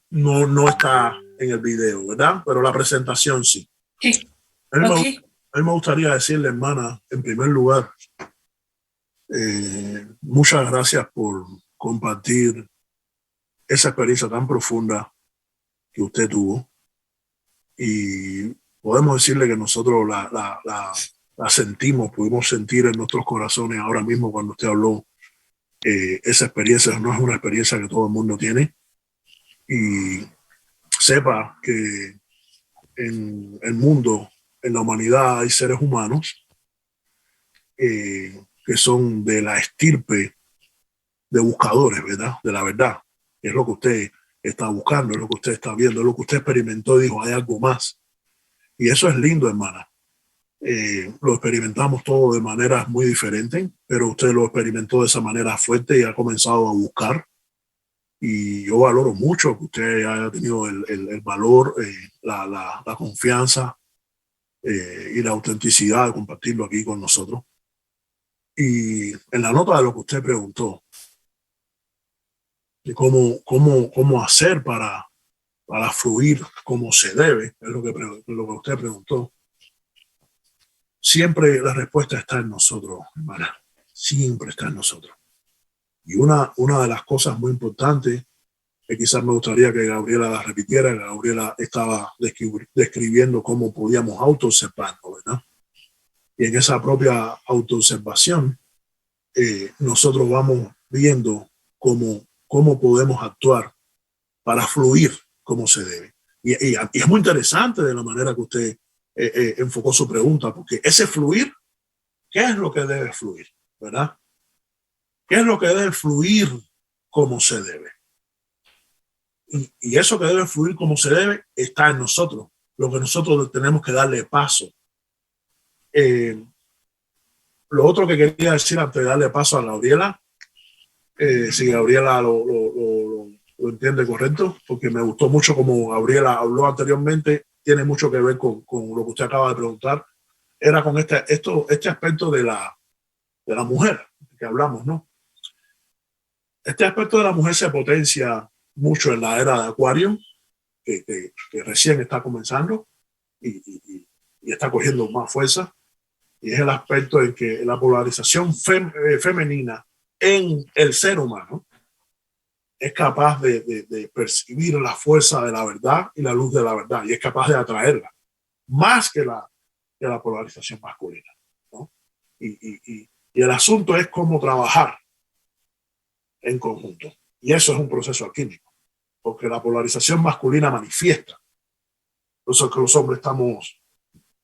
Speaker 1: no está en el video, ¿verdad? Pero la presentación sí.
Speaker 6: Sí.
Speaker 1: A mí me gustaría decirle, hermana, en primer lugar, muchas gracias por compartir esa experiencia tan profunda que usted tuvo. Y podemos decirle que nosotros la sentimos, pudimos sentir en nuestros corazones ahora mismo cuando usted habló. Esa experiencia no es una experiencia que todo el mundo tiene. Y sepa que en el mundo, en la humanidad, hay seres humanos que son de la estirpe de buscadores, ¿verdad? De la verdad. Es lo que usted está buscando, es lo que usted está viendo, es lo que usted experimentó y dijo, hay algo más. Y eso es lindo, hermana. Lo experimentamos todo de maneras muy diferentes, pero usted lo experimentó de esa manera fuerte y ha comenzado a buscar. Y yo valoro mucho que usted haya tenido el valor, la confianza y la autenticidad de compartirlo aquí con nosotros. Y en la nota de lo que usted preguntó, de cómo hacer para fluir como se debe, es lo que usted preguntó. Siempre la respuesta está en nosotros, hermana. Siempre está en nosotros. Y una de las cosas muy importantes que quizás me gustaría que Gabriela la repitiera, Gabriela estaba describiendo cómo podíamos autoobservarnos, ¿verdad? Y en esa propia autoobservación, nosotros vamos viendo cómo podemos actuar para fluir como se debe. Y es muy interesante de la manera que usted enfocó su pregunta, porque ese fluir, ¿qué es lo que debe fluir? ¿Verdad? ¿Qué es lo que debe fluir como se debe? Y eso que debe fluir como se debe está en nosotros, lo que nosotros tenemos que darle paso. Lo otro que quería decir antes de darle paso a Gabriela, si Gabriela lo entiende correcto, porque me gustó mucho como Gabriela habló anteriormente, tiene mucho que ver con lo que usted acaba de preguntar. era con este aspecto de la mujer que hablamos, ¿no? Este aspecto de la mujer se potencia mucho en la era de Acuario, que recién está comenzando y está cogiendo más fuerza. Y es el aspecto en que la polarización femenina en el ser humano es capaz de percibir la fuerza de la verdad y la luz de la verdad, y es capaz de atraerla, más que la polarización masculina, ¿no? Y el asunto es cómo trabajar en conjunto. Y eso es un proceso alquímico, porque la polarización masculina manifiesta. Por eso es que los hombres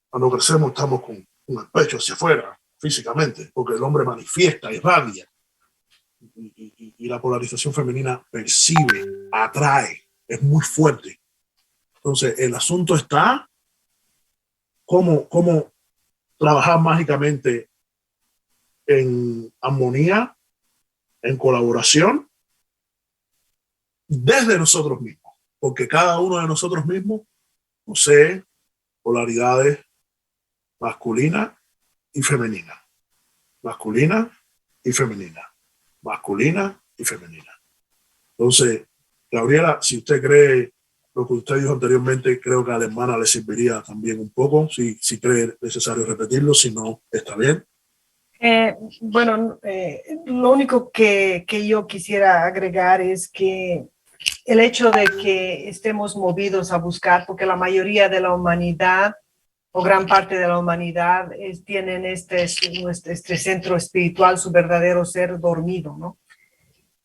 Speaker 1: cuando crecemos, estamos con el pecho hacia afuera, físicamente, porque el hombre manifiesta, irradia. Y la polarización femenina percibe, atrae, es muy fuerte. Entonces, el asunto está cómo trabajar mágicamente en armonía, en colaboración, desde nosotros mismos, porque cada uno de nosotros mismos posee polaridades masculina y femenina, masculina y femenina, masculina y femenina. Entonces, Gabriela, si usted cree lo que usted dijo anteriormente, creo que a la hermana le serviría también un poco, si cree necesario repetirlo, si no, está bien.
Speaker 2: Lo único que yo quisiera agregar es que el hecho de que estemos movidos a buscar, porque la mayoría de la humanidad o gran parte de la humanidad tienen este centro espiritual, su verdadero ser dormido, ¿no?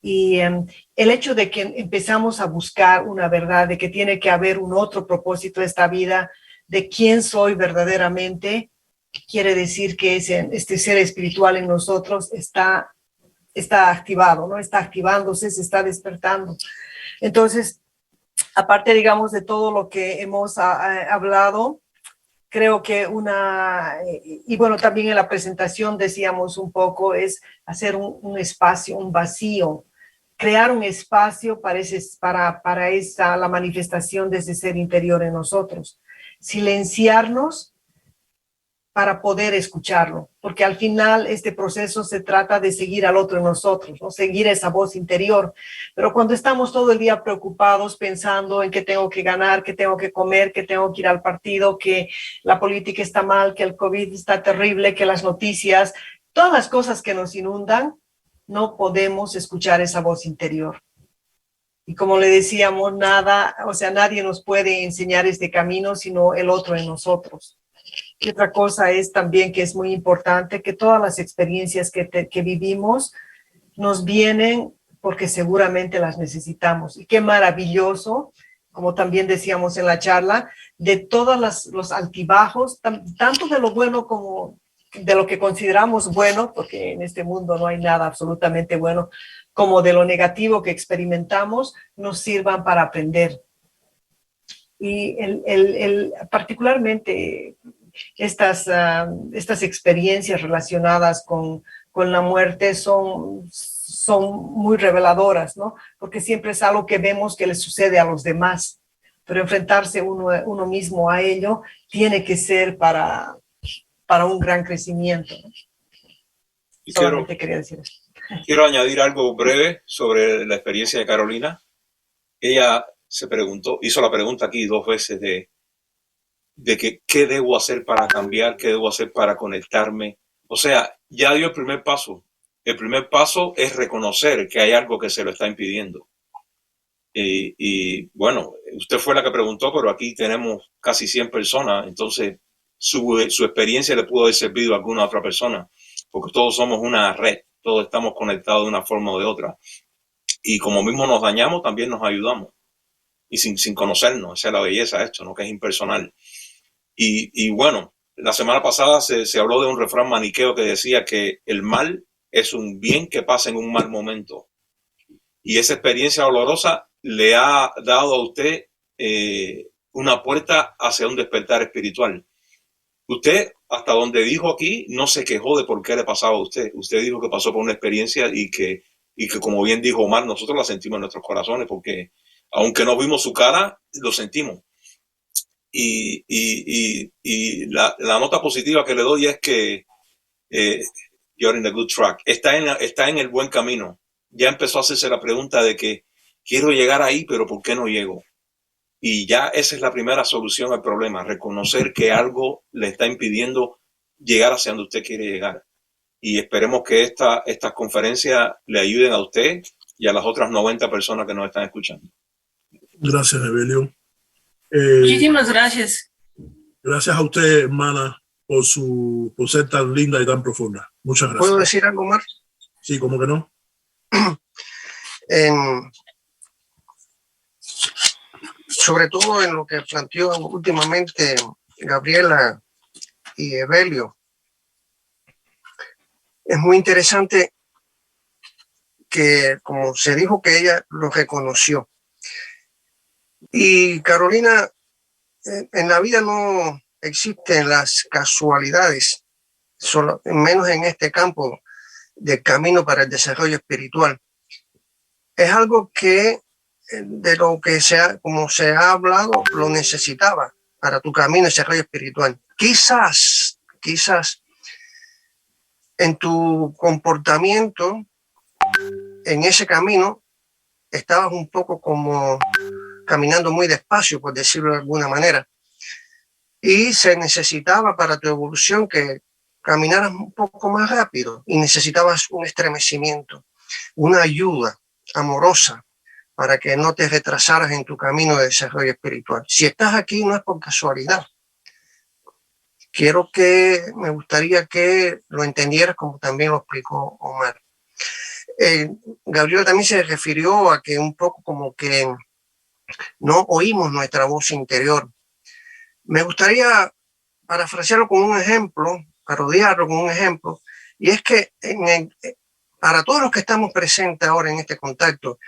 Speaker 2: Y el hecho de que empezamos a buscar una verdad, de que tiene que haber un otro propósito de esta vida, de quién soy verdaderamente, quiere decir que este ser espiritual en nosotros está activado, ¿no? Está activándose, se está despertando. Entonces, aparte, digamos, de todo lo que hemos hablado, creo que y bueno, también en la presentación decíamos un poco, es hacer un espacio, un vacío, crear un espacio para la manifestación de ese ser interior en nosotros, silenciarnos para poder escucharlo, porque al final este proceso se trata de seguir al otro en nosotros, ¿no? Seguir esa voz interior, pero cuando estamos todo el día preocupados pensando en que tengo que ganar, que tengo que comer, que tengo que ir al partido, que la política está mal, que el COVID está terrible, que las noticias, todas las cosas que nos inundan, no podemos escuchar esa voz interior. Y como le decíamos, nadie nos puede enseñar este camino sino el otro en nosotros. Y otra cosa es también que es muy importante que todas las experiencias que vivimos nos vienen porque seguramente las necesitamos. Y qué maravilloso, como también decíamos en la charla, de todos los altibajos, tanto de lo bueno como de lo que consideramos bueno, porque en este mundo no hay nada absolutamente bueno, como de lo negativo que experimentamos, nos sirvan para aprender. Y particularmente estas experiencias relacionadas con la muerte son muy reveladoras, ¿no? Porque siempre es algo que vemos que le sucede a los demás, pero enfrentarse uno mismo a ello tiene que ser para un gran crecimiento, ¿no?
Speaker 5: Y
Speaker 2: solamente quería decir eso.
Speaker 5: Quiero añadir algo breve sobre la experiencia de Carolina. Ella se preguntó, hizo la pregunta aquí 2 veces de que qué debo hacer para cambiar, qué debo hacer para conectarme. O sea, ya dio el primer paso. El primer paso es reconocer que hay algo que se lo está impidiendo. Y bueno, usted fue la que preguntó, pero aquí tenemos casi 100 personas, entonces su experiencia le pudo haber servido a alguna otra persona, porque todos somos una red, todos estamos conectados de una forma o de otra. Y como mismo nos dañamos, también nos ayudamos. Y sin conocernos, esa es la belleza de esto, ¿no? Que es impersonal. Y bueno, la semana pasada se habló de un refrán maniqueo que decía que el mal es un bien que pasa en un mal momento. Y esa experiencia dolorosa le ha dado a usted una puerta hacia un despertar espiritual. Usted, hasta donde dijo aquí, no se quejó de por qué le pasaba a usted. Usted dijo que pasó por una experiencia y que como bien dijo Omar, nosotros la sentimos en nuestros corazones porque aunque no vimos su cara, lo sentimos. y la nota positiva que le doy es que you're in the good track. Está en el buen camino. Ya empezó a hacerse la pregunta de que quiero llegar ahí, pero ¿por qué no llego? Y ya esa es la primera solución al problema, reconocer que algo le está impidiendo llegar hacia donde usted quiere llegar. Y esperemos que estas conferencias le ayuden a usted y a las otras 90 personas que nos están escuchando.
Speaker 1: Gracias, Evelio.
Speaker 6: Muchísimas gracias.
Speaker 1: Gracias a usted, hermana, por ser tan linda y tan profunda. Muchas gracias.
Speaker 7: ¿Puedo decir algo más?
Speaker 1: Sí, ¿cómo que no?
Speaker 7: Sobre todo en lo que planteó últimamente Gabriela y Evelio. Es muy interesante que, como se dijo, que ella lo reconoció. Y Carolina, en la vida no existen las casualidades, menos en este campo del camino para el desarrollo espiritual. Es algo que, de lo que como se ha hablado, lo necesitaba para tu camino de desarrollo espiritual. Quizás en tu comportamiento, en ese camino, estabas un poco como caminando muy despacio, por decirlo de alguna manera. Y se necesitaba para tu evolución que caminaras un poco más rápido y necesitabas un estremecimiento, una ayuda amorosa para que no te retrasaras en tu camino de desarrollo espiritual. Si estás aquí no es por casualidad. Me gustaría que lo entendieras como también lo explicó Omar. Gabriel también se refirió a que un poco como que no oímos nuestra voz interior. Me gustaría parafrasearlo con un ejemplo, parodiarlo con un ejemplo, y es que para todos los que estamos presentes ahora en este contacto,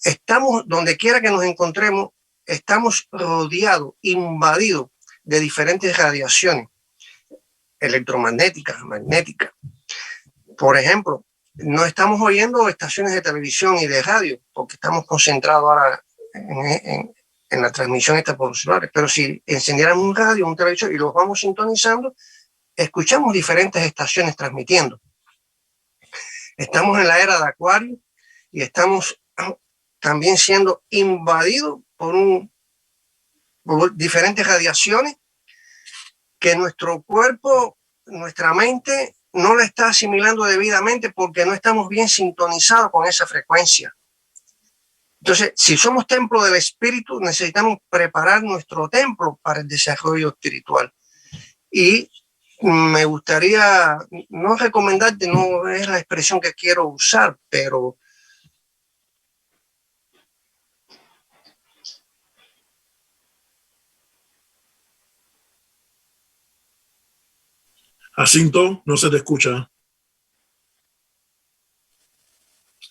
Speaker 7: estamos donde quiera que nos encontremos, estamos rodeados, invadidos de diferentes radiaciones electromagnéticas, magnéticas. Por ejemplo, no estamos oyendo estaciones de televisión y de radio porque estamos concentrados ahora en la transmisión esta por los celulares, pero si encendiéramos un radio, un televisor y los vamos sintonizando, escuchamos diferentes estaciones transmitiendo. Estamos en la era de Acuario y estamos también siendo invadidos por diferentes radiaciones que nuestro cuerpo, nuestra mente no la está asimilando debidamente porque no estamos bien sintonizados con esa frecuencia. Entonces, si somos templo del espíritu, necesitamos preparar nuestro templo para el desarrollo espiritual. Y me gustaría, no recomendarte, no es la expresión que quiero usar, pero
Speaker 1: Jacinto, no se te escucha.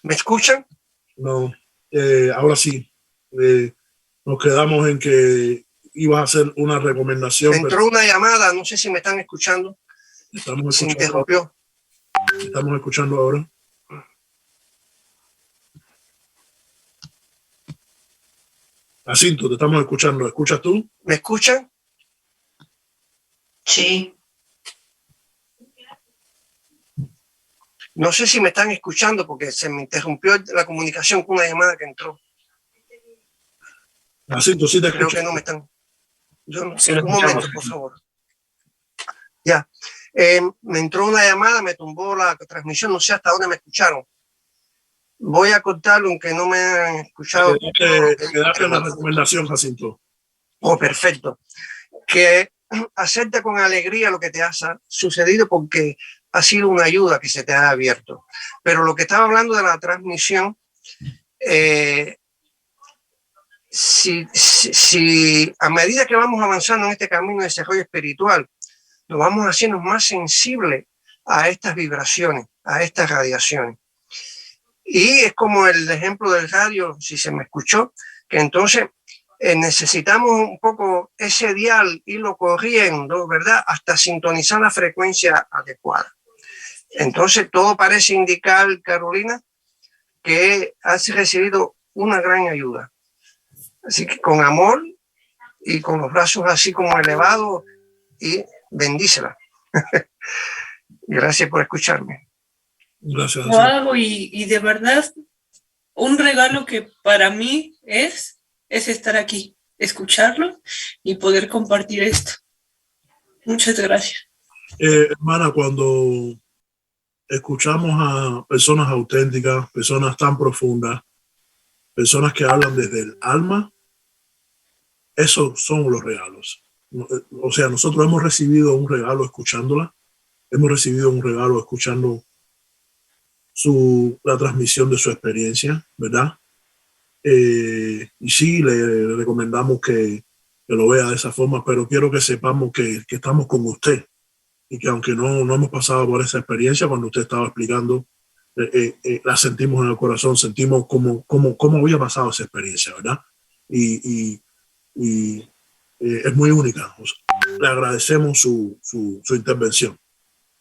Speaker 7: ¿me escuchan?
Speaker 1: No, ahora sí. Nos quedamos en que ibas a hacer una recomendación.
Speaker 7: Entró una llamada, no sé si me están escuchando.
Speaker 1: Se
Speaker 7: interrumpió.
Speaker 1: Estamos escuchando ahora. Jacinto, te estamos escuchando. ¿Escuchas tú?
Speaker 7: ¿Me escuchan?
Speaker 6: Sí.
Speaker 7: No sé si me están escuchando porque se me interrumpió la comunicación con una llamada que entró.
Speaker 1: Jacinto, sí te escucho.
Speaker 7: Creo que no me están. Yo no,
Speaker 3: Sí,
Speaker 7: un momento, por favor. Ya. Me entró una llamada, me tumbó la transmisión, no sé hasta dónde me escucharon. Voy a cortarlo aunque no me han escuchado.
Speaker 1: Quédate en la recomendación, Jacinto.
Speaker 7: Oh, perfecto. Que acepta con alegría lo que te ha sucedido porque ha sido una ayuda que se te ha abierto. Pero lo que estaba hablando de la transmisión, si a medida que vamos avanzando en este camino de desarrollo espiritual, nos vamos haciendo más sensibles a estas vibraciones, a estas radiaciones. Y es como el ejemplo del radio, si se me escuchó, que entonces necesitamos un poco ese dial, irlo corriendo, ¿verdad? Hasta sintonizar la frecuencia adecuada. Entonces todo parece indicar, Carolina, que has recibido una gran ayuda. Así que con amor y con los brazos así como elevados y bendícela. Gracias por escucharme.
Speaker 1: Gracias.
Speaker 6: Lo hago y de verdad un regalo que para mí es estar aquí, escucharlo y poder compartir esto. Muchas gracias.
Speaker 1: Hermana, cuando escuchamos a personas auténticas, personas tan profundas, personas que hablan desde el alma, esos son los regalos. O sea, nosotros hemos recibido un regalo escuchándola, hemos recibido un regalo escuchando la transmisión de su experiencia, ¿verdad? Y sí, le recomendamos que lo vea de esa forma, pero quiero que sepamos que estamos con usted y que aunque no hemos pasado por esa experiencia, cuando usted estaba explicando, la sentimos en el corazón, sentimos cómo había pasado esa experiencia, ¿verdad? Y es muy única. O sea, le agradecemos su intervención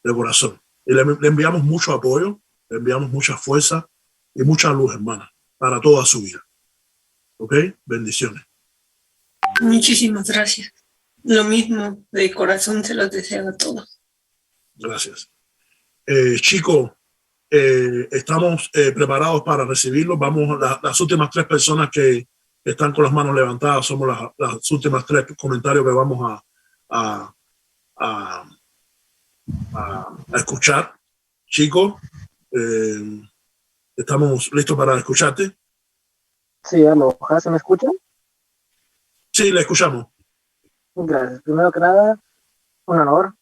Speaker 1: de corazón. Y le enviamos mucho apoyo, le enviamos mucha fuerza y mucha luz, hermana, para toda su vida. ¿Ok? Bendiciones.
Speaker 6: Muchísimas gracias. Lo mismo, de corazón se los deseo a todos.
Speaker 1: Gracias. Chicos, estamos preparados para recibirlo. Vamos, las últimas 3 personas que están con las manos levantadas somos las últimas 3 comentarios que vamos a escuchar. Chicos, estamos listos para escucharte.
Speaker 8: Sí, aloha, ¿se me escucha?
Speaker 1: Sí, le escuchamos.
Speaker 8: Gracias. Primero que nada, un honor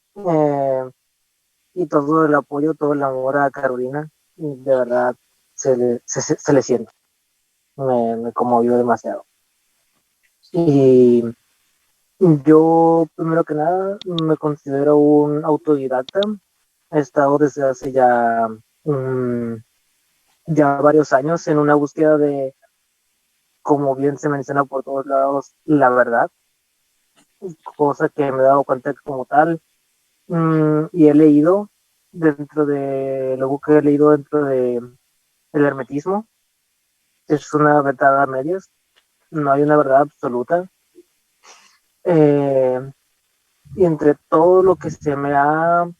Speaker 8: y todo el apoyo, todo el amor a Carolina. De verdad, se le siente. Me conmovió demasiado. Y yo, primero que nada, me considero un autodidacta. He estado desde hace ya varios años en una búsqueda de, como bien se menciona por todos lados, la verdad, cosa que me he dado cuenta que como tal, y he leído dentro de lo que he leído dentro de el hermetismo, es una verdad a medias, no hay una verdad absoluta, y entre todo lo que se me ha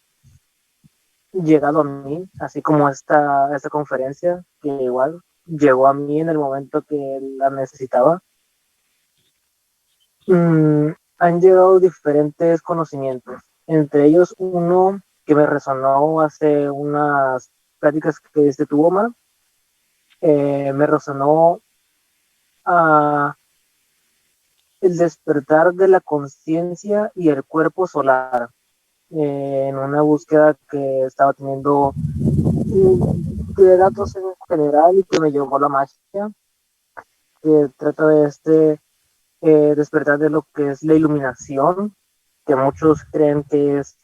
Speaker 8: llegado a mí, así como esta conferencia, que igual llegó a mí en el momento que la necesitaba, han llegado diferentes conocimientos, entre ellos uno que me resonó hace unas pláticas que diste tu, Omar, me resonó el despertar de la conciencia y el cuerpo solar, en una búsqueda que estaba teniendo de datos en general y que me llevó a la magia, que trata de despertar de lo que es la iluminación, que muchos creen que es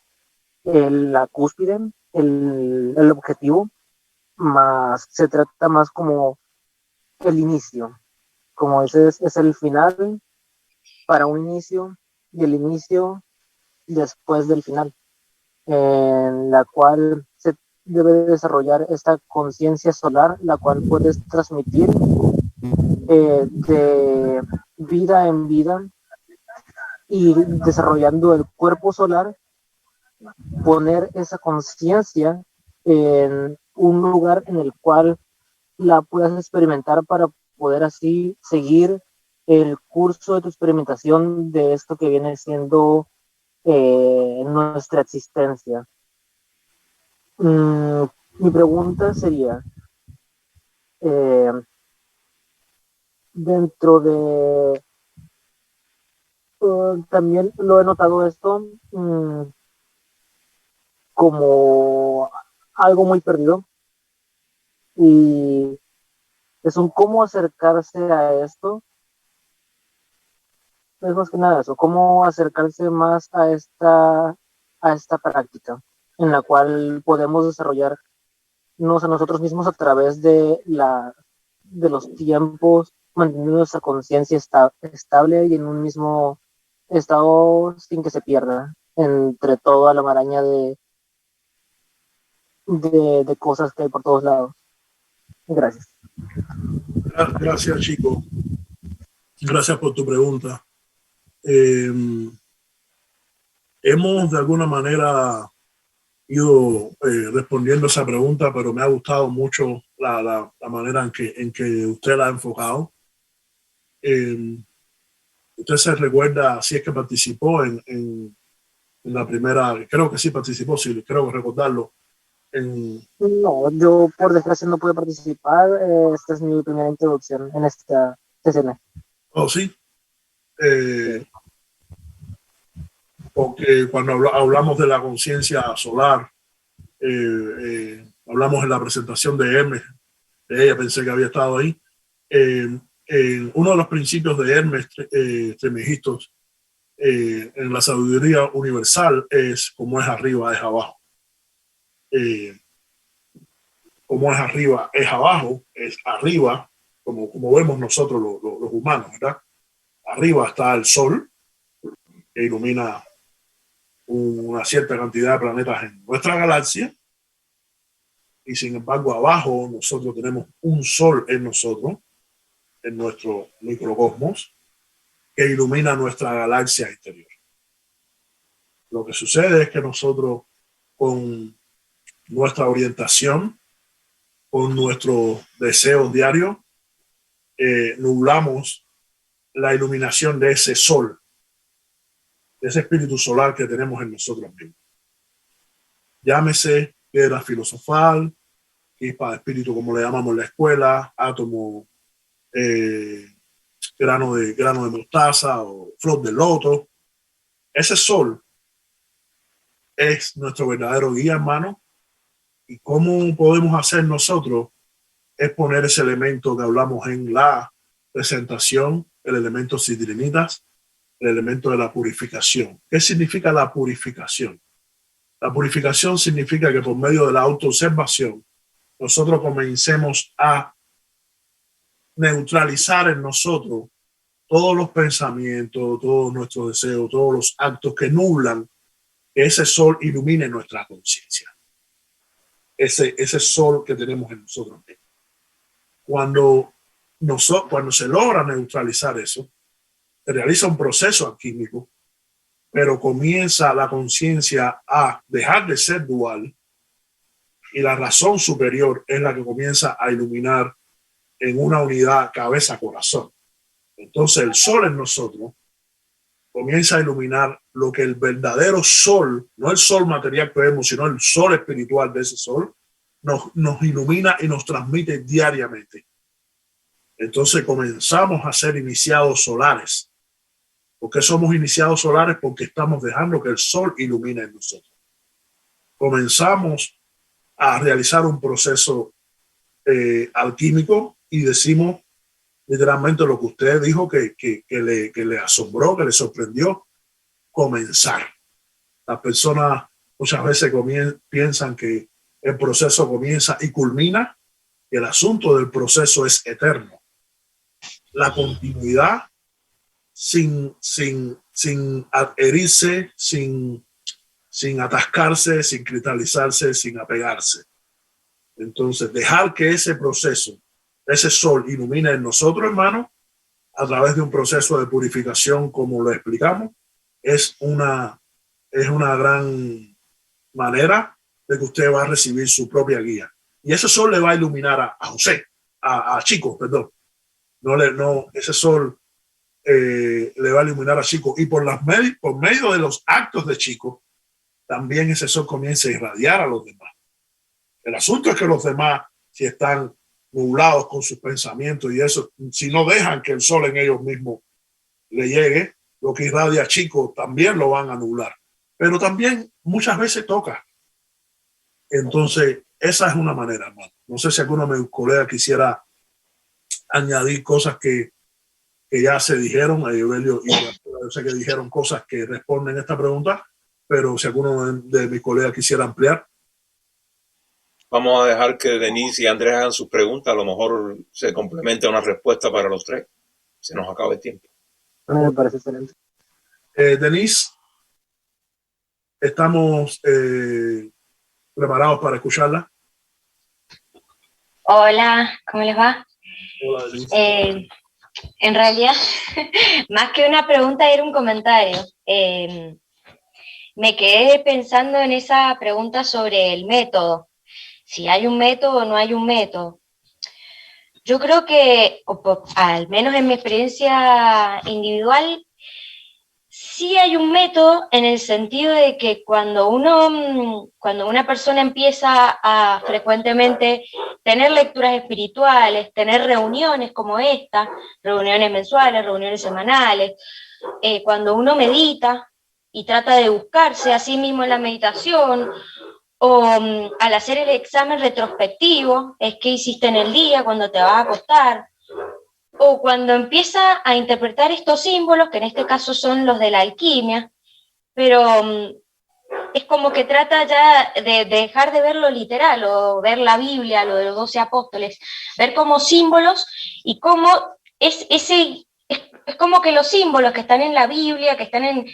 Speaker 8: la cúspide, el objetivo, más se trata más como el inicio, como ese es el final para un inicio y el inicio después del final, en la cual se debe desarrollar esta conciencia solar, la cual puedes transmitir de vida en vida y desarrollando el cuerpo solar, poner esa conciencia en un lugar en el cual la puedas experimentar para poder así seguir el curso de tu experimentación de esto que viene siendo nuestra existencia. Mi pregunta sería, dentro de también lo he notado esto como algo muy perdido, y es un cómo acercarse a esto. Es más que nada eso, cómo acercarse más a esta práctica en la cual podemos desarrollarnos a nosotros mismos a través de los tiempos, manteniendo nuestra conciencia estable y en un mismo estado sin que se pierda entre toda la maraña de cosas que hay por todos lados. Gracias.
Speaker 1: Gracias, chico. Gracias por tu pregunta. hemos de alguna manera ido respondiendo esa pregunta, pero me ha gustado mucho la manera en que usted la ha enfocado. Usted se recuerda si es que participó en la primera, creo que sí participó, sí, creo recordarlo.
Speaker 8: No, yo por desgracia no pude participar. Esta es mi primera introducción en esta sesión.
Speaker 1: Oh, sí. Porque cuando hablamos de la conciencia solar, hablamos en la presentación de Hermes, de ella pensé que había estado ahí. Uno de los principios de Hermes Trismegisto en la sabiduría universal es como es arriba, es abajo. Como es arriba, es abajo, es arriba, como vemos nosotros los humanos, ¿verdad? Arriba está el sol, que ilumina una cierta cantidad de planetas en nuestra galaxia, y sin embargo abajo nosotros tenemos un sol en nosotros, en nuestro microcosmos, que ilumina nuestra galaxia interior. Lo que sucede es que nosotros, con nuestra orientación, con nuestros deseos diarios, nublamos la iluminación de ese sol, de ese espíritu solar que tenemos en nosotros mismos. Llámese piedra filosofal, chispa de espíritu, como le llamamos en la escuela, átomo, grano de mostaza o flor de loto. Ese sol es nuestro verdadero guía, hermano. ¿Y cómo podemos hacer nosotros? Es poner ese elemento que hablamos en la presentación, el elemento sidrinitas, el elemento de la purificación. ¿Qué significa la purificación? La purificación significa que por medio de la autoobservación nosotros comencemos a neutralizar en nosotros todos los pensamientos, todos nuestros deseos, todos los actos que nublan que ese sol ilumine nuestra conciencia. Ese sol que tenemos en nosotros mismos. Cuando se logra neutralizar eso, se realiza un proceso alquímico, pero comienza la conciencia a dejar de ser dual y la razón superior es la que comienza a iluminar en una unidad cabeza-corazón. Entonces el sol en nosotros comienza a iluminar lo que el verdadero sol, no el sol material que vemos, sino el sol espiritual de ese sol, nos ilumina y nos transmite diariamente. Entonces comenzamos a ser iniciados solares. ¿Por qué somos iniciados solares? Porque estamos dejando que el sol ilumine en nosotros. Comenzamos a realizar un proceso alquímico y decimos literalmente lo que usted dijo que le asombró, que le sorprendió, comenzar. Las personas muchas veces piensan que el proceso comienza y culmina, y el asunto del proceso es eterno. La continuidad sin adherirse, sin atascarse, sin cristalizarse, sin apegarse. Entonces, dejar que ese proceso, ese sol ilumine en nosotros, hermano, a través de un proceso de purificación, como lo explicamos, es una gran manera de que usted va a recibir su propia guía. Y ese sol le va a iluminar a Chico, perdón. Ese sol le va a iluminar a Chico. Y por medio de los actos de Chico, también ese sol comienza a irradiar a los demás. El asunto es que los demás, si están nublados con sus pensamientos y eso, si no dejan que el sol en ellos mismos le llegue, lo que irradia a Chico también lo van a nublar. Pero también muchas veces toca. Entonces, esa es una manera, hermano. No sé si alguno de mis colegas quisiera añadir cosas que ya se dijeron. Evelio y yo sé que dijeron cosas que responden a esta pregunta, pero si alguno de mis colegas quisiera ampliar.
Speaker 5: Vamos a dejar que Denise y Andrés hagan sus preguntas. A lo mejor se complementa una respuesta para los tres. Se nos acaba el tiempo.
Speaker 8: Me parece excelente.
Speaker 1: Denise, estamos preparados para escucharla.
Speaker 9: Hola, ¿cómo les va?
Speaker 1: Hola, Denise.
Speaker 9: En realidad, más que una pregunta, era un comentario. Me quedé pensando en esa pregunta sobre el método. Si hay un método o no hay un método. Yo creo que, al menos en mi experiencia individual, sí hay un método en el sentido de que cuando una persona empieza a frecuentemente tener lecturas espirituales, tener reuniones como esta, reuniones mensuales, reuniones semanales, cuando uno medita y trata de buscarse a sí mismo en la meditación, o al hacer el examen retrospectivo, es qué hiciste en el día cuando te vas a acostar, o cuando empieza a interpretar estos símbolos, que en este caso son los de la alquimia, pero es como que trata ya de dejar de ver lo literal, o ver la Biblia, lo de los 12 apóstoles, ver como símbolos, y cómo es como que los símbolos que están en la Biblia, que están en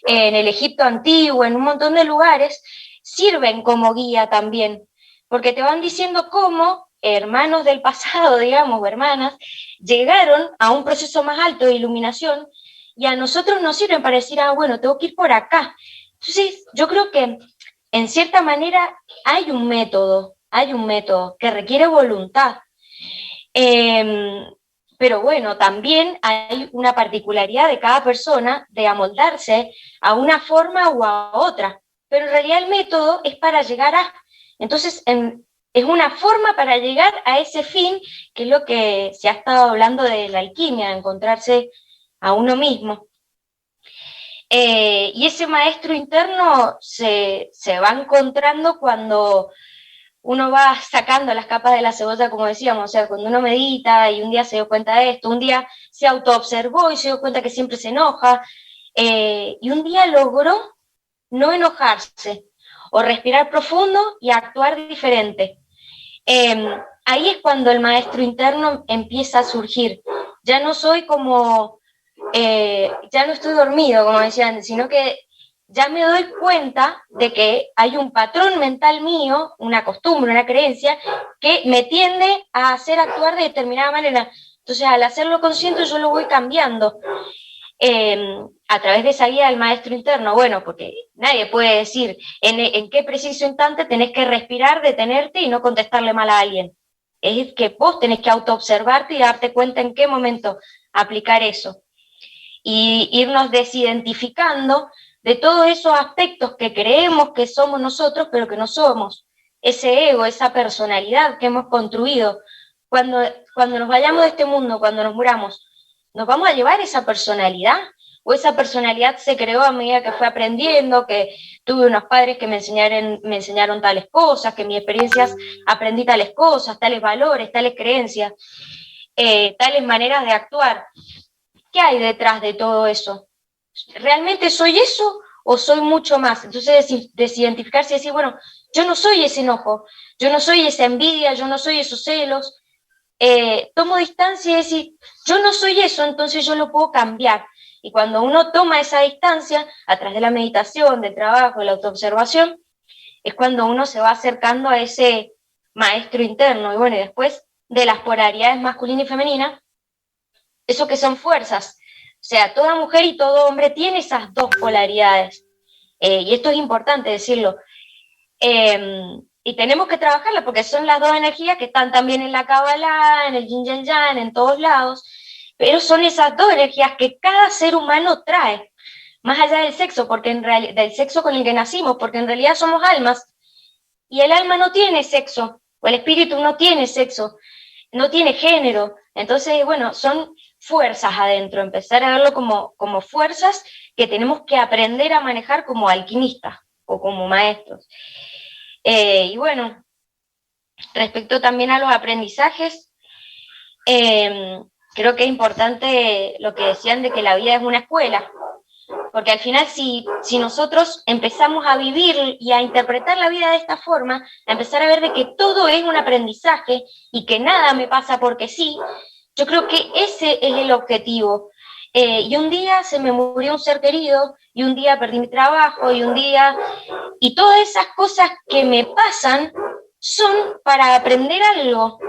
Speaker 9: el Egipto antiguo, en un montón de lugares, sirven como guía también, porque te van diciendo cómo hermanos del pasado, digamos, o hermanas, llegaron a un proceso más alto de iluminación, y a nosotros nos sirven para decir, bueno, tengo que ir por acá. Entonces, yo creo que en cierta manera hay un método que requiere voluntad. Pero bueno, también hay una particularidad de cada persona de amoldarse a una forma u a otra, pero en realidad el método es para llegar a. Entonces, es una forma para llegar a ese fin, que es lo que se ha estado hablando de la alquimia, de encontrarse a uno mismo. Y ese maestro interno se va encontrando cuando uno va sacando las capas de la cebolla, como decíamos, o sea, cuando uno medita y un día se dio cuenta de esto, un día se autoobservó y se dio cuenta que siempre se enoja, y un día logró no enojarse, o respirar profundo y actuar diferente. Ahí es cuando el maestro interno empieza a surgir. Ya no soy como, ya no estoy dormido, como decía antes, sino que ya me doy cuenta de que hay un patrón mental mío, una costumbre, una creencia, que me tiende a hacer actuar de determinada manera. Entonces, al hacerlo consciente, yo lo voy cambiando. A través de esa guía del maestro interno, bueno, porque nadie puede decir en qué preciso instante tenés que respirar, detenerte y no contestarle mal a alguien. Es que vos tenés que autoobservarte y darte cuenta en qué momento aplicar eso. Y irnos desidentificando de todos esos aspectos que creemos que somos nosotros, pero que no somos. Ese ego, esa personalidad que hemos construido. Cuando nos vayamos de este mundo, cuando nos muramos, ¿nos vamos a llevar esa personalidad? ¿O esa personalidad se creó a medida que fue aprendiendo, que tuve unos padres que me enseñaron tales cosas, que en mis experiencias aprendí tales cosas, tales valores, tales creencias, tales maneras de actuar? ¿Qué hay detrás de todo eso? ¿Realmente soy eso o soy mucho más? Entonces, desidentificarse y decir, bueno, yo no soy ese enojo, yo no soy esa envidia, yo no soy esos celos. Tomo distancia y decir, yo no soy eso, entonces yo lo puedo cambiar. Y cuando uno toma esa distancia, a través de la meditación, del trabajo, de la autoobservación, es cuando uno se va acercando a ese maestro interno. Y bueno, y después de las polaridades masculina y femenina, eso que son fuerzas. O sea, toda mujer y todo hombre tiene esas dos polaridades. Y esto es importante decirlo. Y tenemos que trabajarla porque son las dos energías que están también en la Kabbalah, en el Yin y el Yang, en todos lados, pero son esas dos energías que cada ser humano trae, más allá del sexo, porque del sexo con el que nacimos, porque en realidad somos almas, y el alma no tiene sexo, o el espíritu no tiene sexo, no tiene género. Entonces, bueno, son fuerzas adentro, empezar a verlo como fuerzas que tenemos que aprender a manejar como alquimistas o como maestros. Y bueno, respecto también a los aprendizajes, creo que es importante lo que decían de que la vida es una escuela, porque al final si nosotros empezamos a vivir y a interpretar la vida de esta forma, a empezar a ver de que todo es un aprendizaje y que nada me pasa porque sí, yo creo que ese es el objetivo. Y un día se me murió un ser querido, y un día perdí mi trabajo, y todas esas cosas que me pasan son para aprender algo.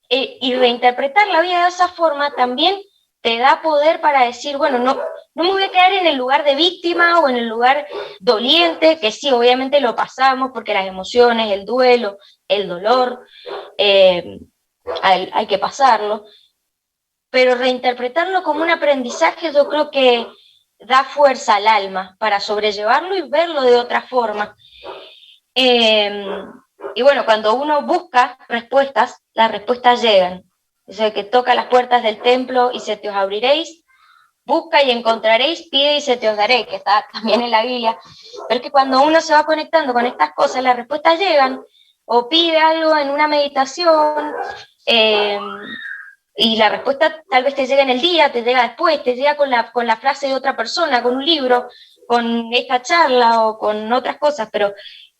Speaker 9: y reinterpretar la vida de esa forma también te da poder para decir, bueno, no me voy a quedar en el lugar de víctima o en el lugar doliente, que sí, obviamente lo pasamos porque las emociones, el duelo, el dolor, hay que pasarlo, pero reinterpretarlo como un aprendizaje yo creo que da fuerza al alma para sobrellevarlo y verlo de otra forma. Y bueno, cuando uno busca respuestas, las respuestas llegan. Dice que toca las puertas del templo y se te os abriréis, busca y encontraréis, pide y se te os daré, que está también en la Biblia. Pero es que cuando uno se va conectando con estas cosas, las respuestas llegan, o pide algo en una meditación, y la respuesta tal vez te llega en el día, te llega después, te llega con la frase de otra persona, con un libro, con esta charla o con otras cosas, pero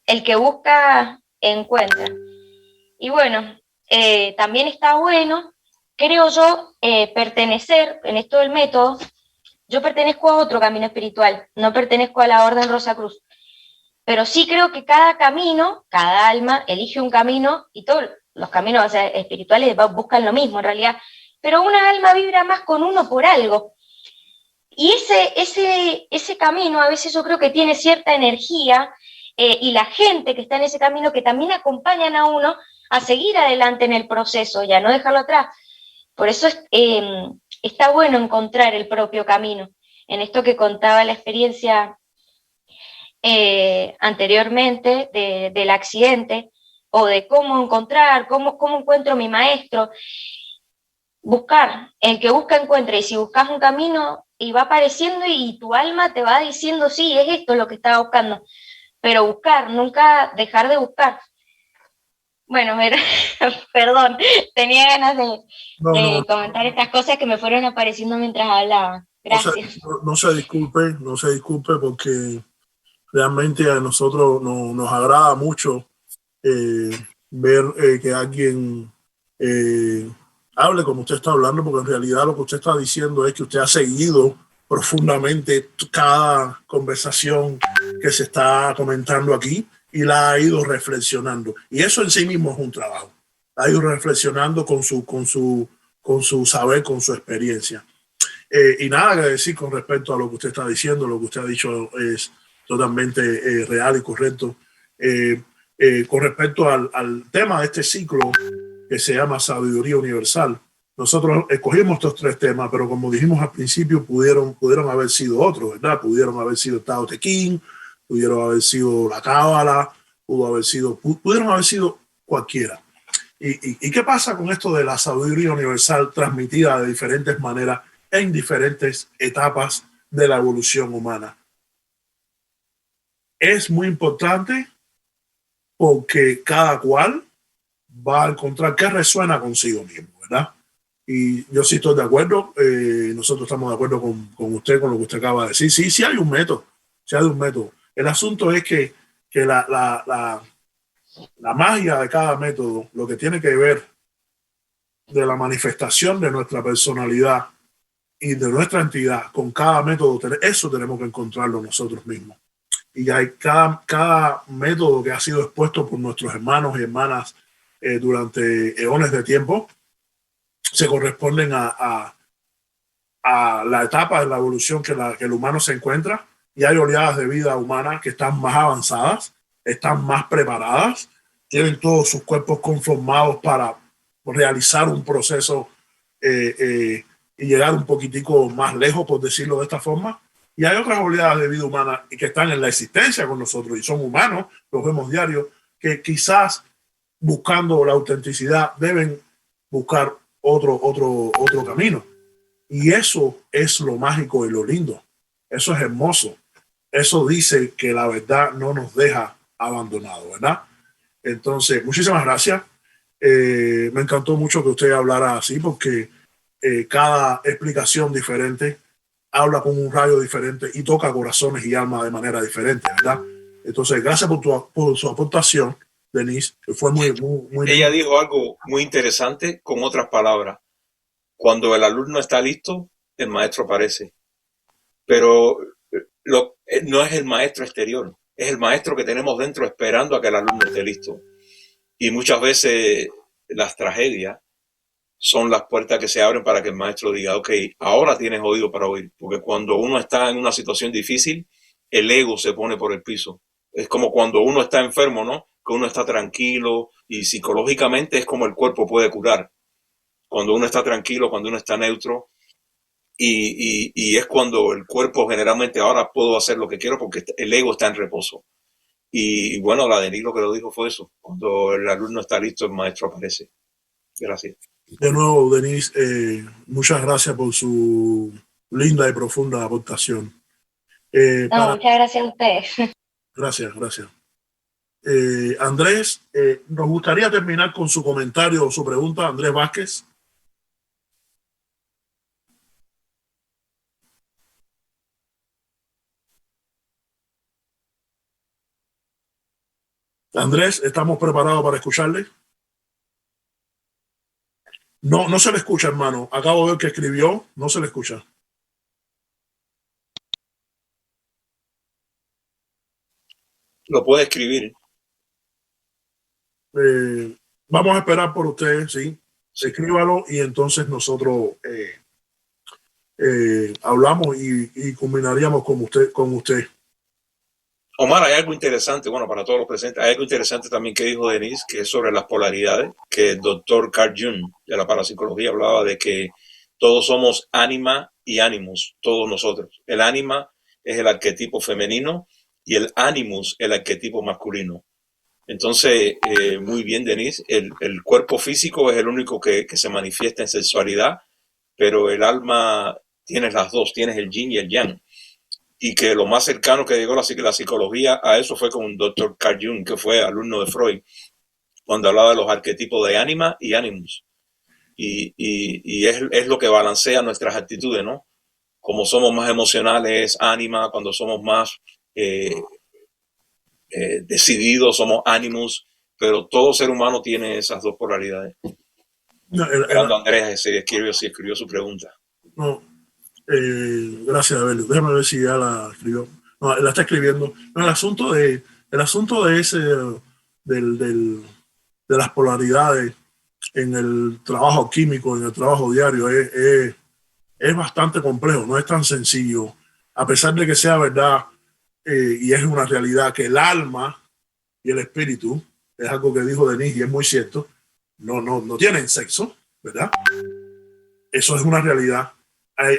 Speaker 9: el que busca encuentra. Y bueno, también está bueno, creo yo, pertenecer en esto del método. Yo pertenezco a otro camino espiritual, no pertenezco a la Orden Rosacruz, pero sí creo que cada camino, cada alma elige un camino y todos los caminos, o sea, espirituales buscan lo mismo en realidad, pero una alma vibra más con uno por algo. Y ese camino a veces yo creo que tiene cierta energía, y la gente que está en ese camino que también acompañan a uno a seguir adelante en el proceso y a no dejarlo atrás. Por eso está bueno encontrar el propio camino. En esto que contaba la experiencia anteriormente del accidente, o de cómo encontrar, cómo encuentro mi maestro. Buscar, el que busca encuentra, y si buscas un camino y va apareciendo y tu alma te va diciendo, sí, es esto lo que estaba buscando, pero buscar, nunca dejar de buscar. Bueno, perdón, tenía ganas de comentar estas cosas que me fueron apareciendo mientras hablaba. Gracias.
Speaker 1: No se disculpe porque realmente a nosotros nos agrada mucho ver que alguien hable como usted está hablando, porque en realidad lo que usted está diciendo es que usted ha seguido profundamente cada conversación que se está comentando aquí y la ha ido reflexionando. Y eso en sí mismo es un trabajo. Ha ido reflexionando con su saber, con su experiencia. Y nada que decir con respecto a lo que usted está diciendo. Lo que usted ha dicho es totalmente real y correcto. Con respecto al tema de este ciclo que se llama Sabiduría Universal, nosotros escogimos estos 3 temas, pero como dijimos al principio, pudieron haber sido otros, ¿verdad? Pudieron haber sido el Tao Te Ching, pudieron haber sido la Cábala, pudieron haber sido cualquiera. ¿Y qué pasa con esto de la sabiduría universal transmitida de diferentes maneras en diferentes etapas de la evolución humana? Es muy importante porque cada cual va a encontrar qué resuena consigo mismo, ¿verdad? Y yo sí estoy de acuerdo, nosotros estamos de acuerdo con usted, con lo que usted acaba de decir. Sí hay un método, El asunto es que la magia de cada método, lo que tiene que ver de la manifestación de nuestra personalidad y de nuestra entidad con cada método, eso tenemos que encontrarlo nosotros mismos. Y hay cada método que ha sido expuesto por nuestros hermanos y hermanas durante eones de tiempo se corresponden a la etapa de la evolución que el humano se encuentra, y hay oleadas de vida humana que están más avanzadas, están más preparadas, tienen todos sus cuerpos conformados para realizar un proceso y llegar un poquitico más lejos, por decirlo de esta forma. Y hay otras oleadas de vida humana que están en la existencia con nosotros y son humanos, los vemos diario, que quizás buscando la autenticidad deben buscar otro camino. Y eso es lo mágico y lo lindo. Eso es hermoso. Eso dice que la verdad no nos deja abandonados, ¿verdad? Entonces, muchísimas gracias. Me encantó mucho que usted hablara así, porque cada explicación diferente habla con un rayo diferente y toca corazones y almas de manera diferente, ¿verdad? Entonces, gracias por su aportación, Denise. Fue muy
Speaker 5: Ella dijo algo muy interesante con otras palabras. Cuando el alumno está listo, el maestro aparece. Pero no es el maestro exterior, es el maestro que tenemos dentro esperando a que el alumno esté listo. Y muchas veces las tragedias son las puertas que se abren para que el maestro diga, ok, ahora tienes oído para oír. Porque cuando uno está en una situación difícil, el ego se pone por el piso. Es como cuando uno está enfermo, ¿no? Que uno está tranquilo y psicológicamente es como el cuerpo puede curar. Cuando uno está tranquilo, cuando uno está neutro, y es cuando el cuerpo generalmente ahora puedo hacer lo que quiero porque el ego está en reposo. Y bueno, la Denis lo que lo dijo fue eso. Cuando el alumno está listo, el maestro aparece. Gracias.
Speaker 1: De nuevo, Denise, muchas gracias por su linda y profunda aportación.
Speaker 9: Muchas gracias a ustedes.
Speaker 1: Gracias. Andrés, nos gustaría terminar con su comentario o su pregunta, Andrés Vázquez. Andrés, ¿estamos preparados para escucharle? No se le escucha, hermano. Acabo de ver que escribió, no se le escucha.
Speaker 5: Lo puede escribir.
Speaker 1: Vamos a esperar por usted, sí. Escríbalo y entonces nosotros hablamos y combinaríamos con usted.
Speaker 5: Omar, hay algo interesante, bueno, para todos los presentes, hay algo interesante también que dijo Denise, que es sobre las polaridades, que el doctor Carl Jung de la parapsicología hablaba de que todos somos ánima y ánimos, todos nosotros. El ánima es el arquetipo femenino y el animus el arquetipo masculino. Entonces, muy bien, Denise, el cuerpo físico es el único que se manifiesta en sexualidad, pero el alma tienes las dos, tienes el yin y el yang. Y que lo más cercano que llegó la psicología a eso fue con un doctor Carl Jung, que fue alumno de Freud, cuando hablaba de los arquetipos de ánima y animus. Y es lo que balancea nuestras actitudes, ¿no? Como somos más emocionales, ánima, cuando somos más decididos, somos animus, pero todo ser humano tiene esas dos polaridades. Andrés escribió su pregunta.
Speaker 1: No. Gracias, Abel. Déjame ver si ya la escribió. No, la está escribiendo. No, el asunto de ese de las polaridades en el trabajo químico, en el trabajo diario, es bastante complejo, no es tan sencillo. A pesar de que sea verdad y es una realidad que el alma y el espíritu, es algo que dijo Denise y es muy cierto, no tienen sexo, ¿verdad? Eso es una realidad.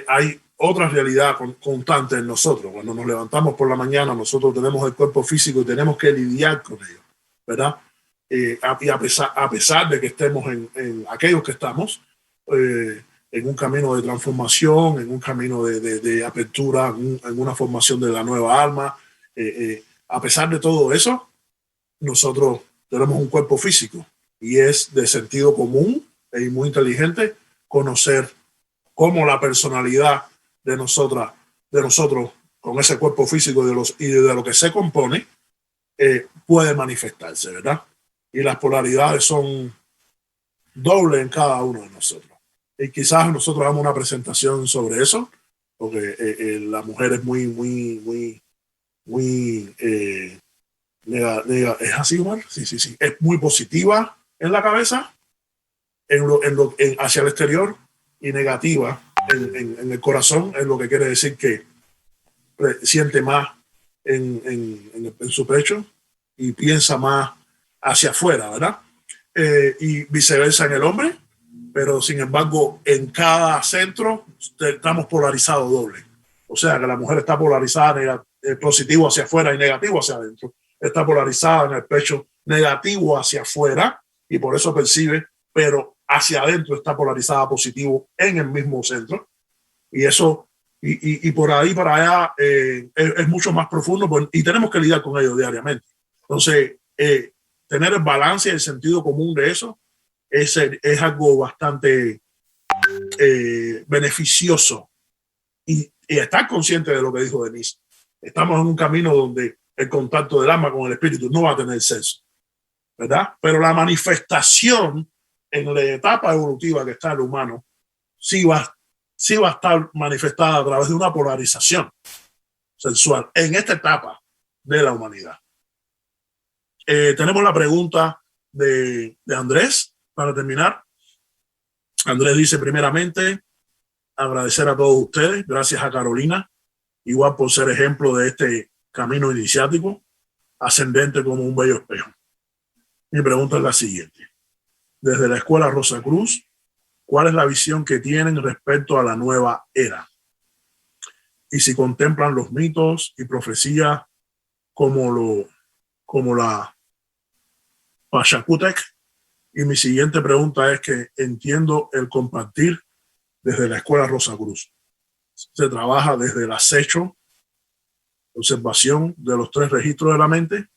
Speaker 1: Hay otra realidad constante en nosotros. Cuando nos levantamos por la mañana, nosotros tenemos el cuerpo físico y tenemos que lidiar con ello, ¿verdad? Y a pesar de que estemos en aquellos que estamos en un camino de transformación, en un camino de apertura, en una formación de la nueva alma, a pesar de todo eso, nosotros tenemos un cuerpo físico y es de sentido común y muy inteligente conocer cómo la personalidad de nosotros con ese cuerpo físico y de lo que se compone puede manifestarse, ¿verdad? Y las polaridades son dobles en cada uno de nosotros. Y quizás nosotros hagamos una presentación sobre eso, porque la mujer es muy ¿es así, Omar? Sí. Es muy positiva en la cabeza, hacia el exterior, y negativa en el corazón, es lo que quiere decir que siente más en su pecho y piensa más hacia afuera, ¿verdad? Y viceversa en el hombre, pero sin embargo en cada centro estamos polarizados doble. O sea que la mujer está polarizada positivo hacia afuera y negativo hacia adentro. Está polarizada en el pecho negativo hacia afuera y por eso percibe, pero hacia adentro está polarizada positivo en el mismo centro. Y eso, y por ahí para allá es mucho más profundo y tenemos que lidiar con ello diariamente. Entonces, tener el balance y el sentido común de eso es algo bastante beneficioso. Y estar consciente de lo que dijo Denise. Estamos en un camino donde el contacto del alma con el espíritu no va a tener sexo, ¿verdad? Pero la manifestación en la etapa evolutiva que está el humano sí va a estar manifestada a través de una polarización sexual en esta etapa de la humanidad. Tenemos la pregunta de Andrés para terminar. Andrés dice, primeramente, agradecer a todos ustedes, gracias a Carolina, igual por ser ejemplo de este camino iniciático, ascendente como un bello espejo. Mi pregunta es la siguiente. Desde la Escuela Rosa Cruz, ¿cuál es la visión que tienen respecto a la nueva era? Y si contemplan los mitos y profecías como la Pachacútec. Y mi siguiente pregunta es que entiendo el compartir desde la Escuela Rosa Cruz. Se trabaja desde el acecho, observación de los 3 registros de la mente.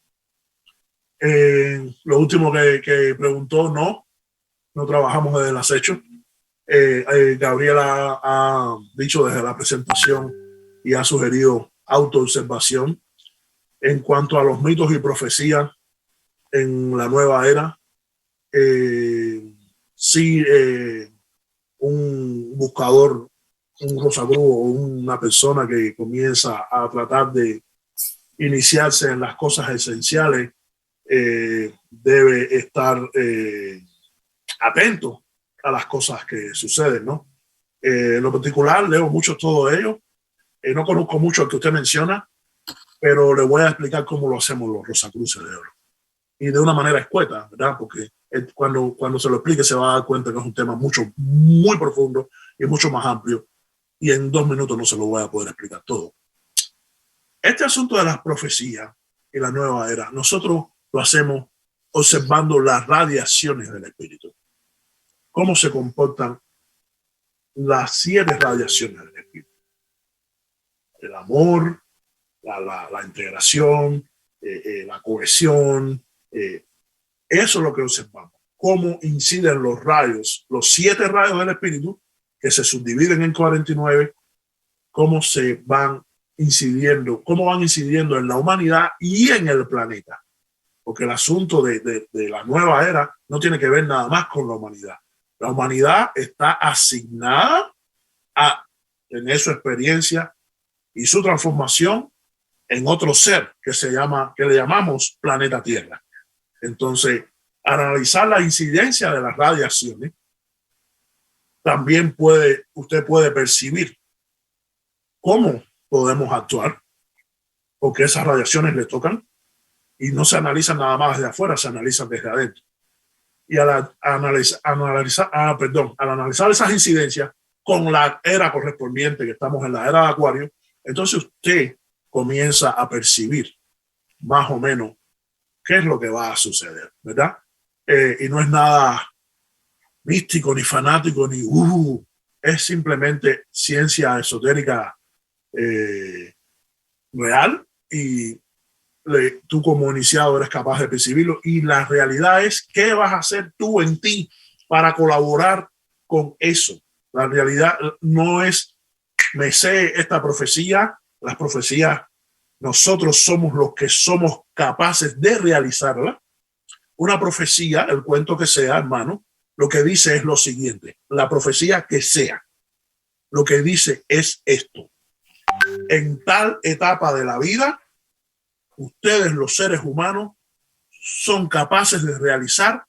Speaker 1: Lo último que preguntó, no trabajamos desde el acecho. Gabriela ha dicho desde la presentación y ha sugerido autoobservación. En cuanto a los mitos y profecías en la nueva era, sí, un buscador, un Rosagrú o una persona que comienza a tratar de iniciarse en las cosas esenciales debe estar atento a las cosas que suceden, ¿no? En lo particular, leo mucho todo ello. No conozco mucho el que usted menciona, pero le voy a explicar cómo lo hacemos los Rosacruces de oro. Y de una manera escueta, ¿verdad? Porque cuando se lo explique se va a dar cuenta que es un tema muy profundo y mucho más amplio. Y en 2 minutos no se lo voy a poder explicar todo. Este asunto de las profecías y la nueva era, nosotros lo hacemos observando las radiaciones del espíritu. Cómo se comportan las 7 radiaciones del espíritu. El amor, la integración, la cohesión. Eso es lo que observamos. Cómo inciden los rayos, los 7 rayos del espíritu, que se subdividen en 49, cómo van incidiendo en la humanidad y en el planeta. Porque el asunto de la nueva era no tiene que ver nada más con la humanidad. La humanidad está asignada a tener su experiencia y su transformación en otro ser que le llamamos planeta Tierra. Entonces, analizar la incidencia de las radiaciones, también usted puede percibir cómo podemos actuar, porque esas radiaciones le tocan y no se analizan nada más desde afuera, se analizan desde adentro. Y al analizar esas incidencias con la era correspondiente, que estamos en la era de Acuario, entonces usted comienza a percibir más o menos qué es lo que va a suceder, ¿verdad? Y no es nada místico, ni fanático, ni es simplemente ciencia esotérica real, y tú como iniciado eres capaz de percibirlo, y la realidad es qué vas a hacer tú en ti para colaborar con eso. La realidad no es me sé esta profecía, las profecías nosotros somos los que somos capaces de realizarla. Una profecía, el cuento que sea, hermano, lo que dice es lo siguiente: la profecía que sea, lo que dice es esto: en tal etapa de la vida, ustedes los seres humanos son capaces de realizar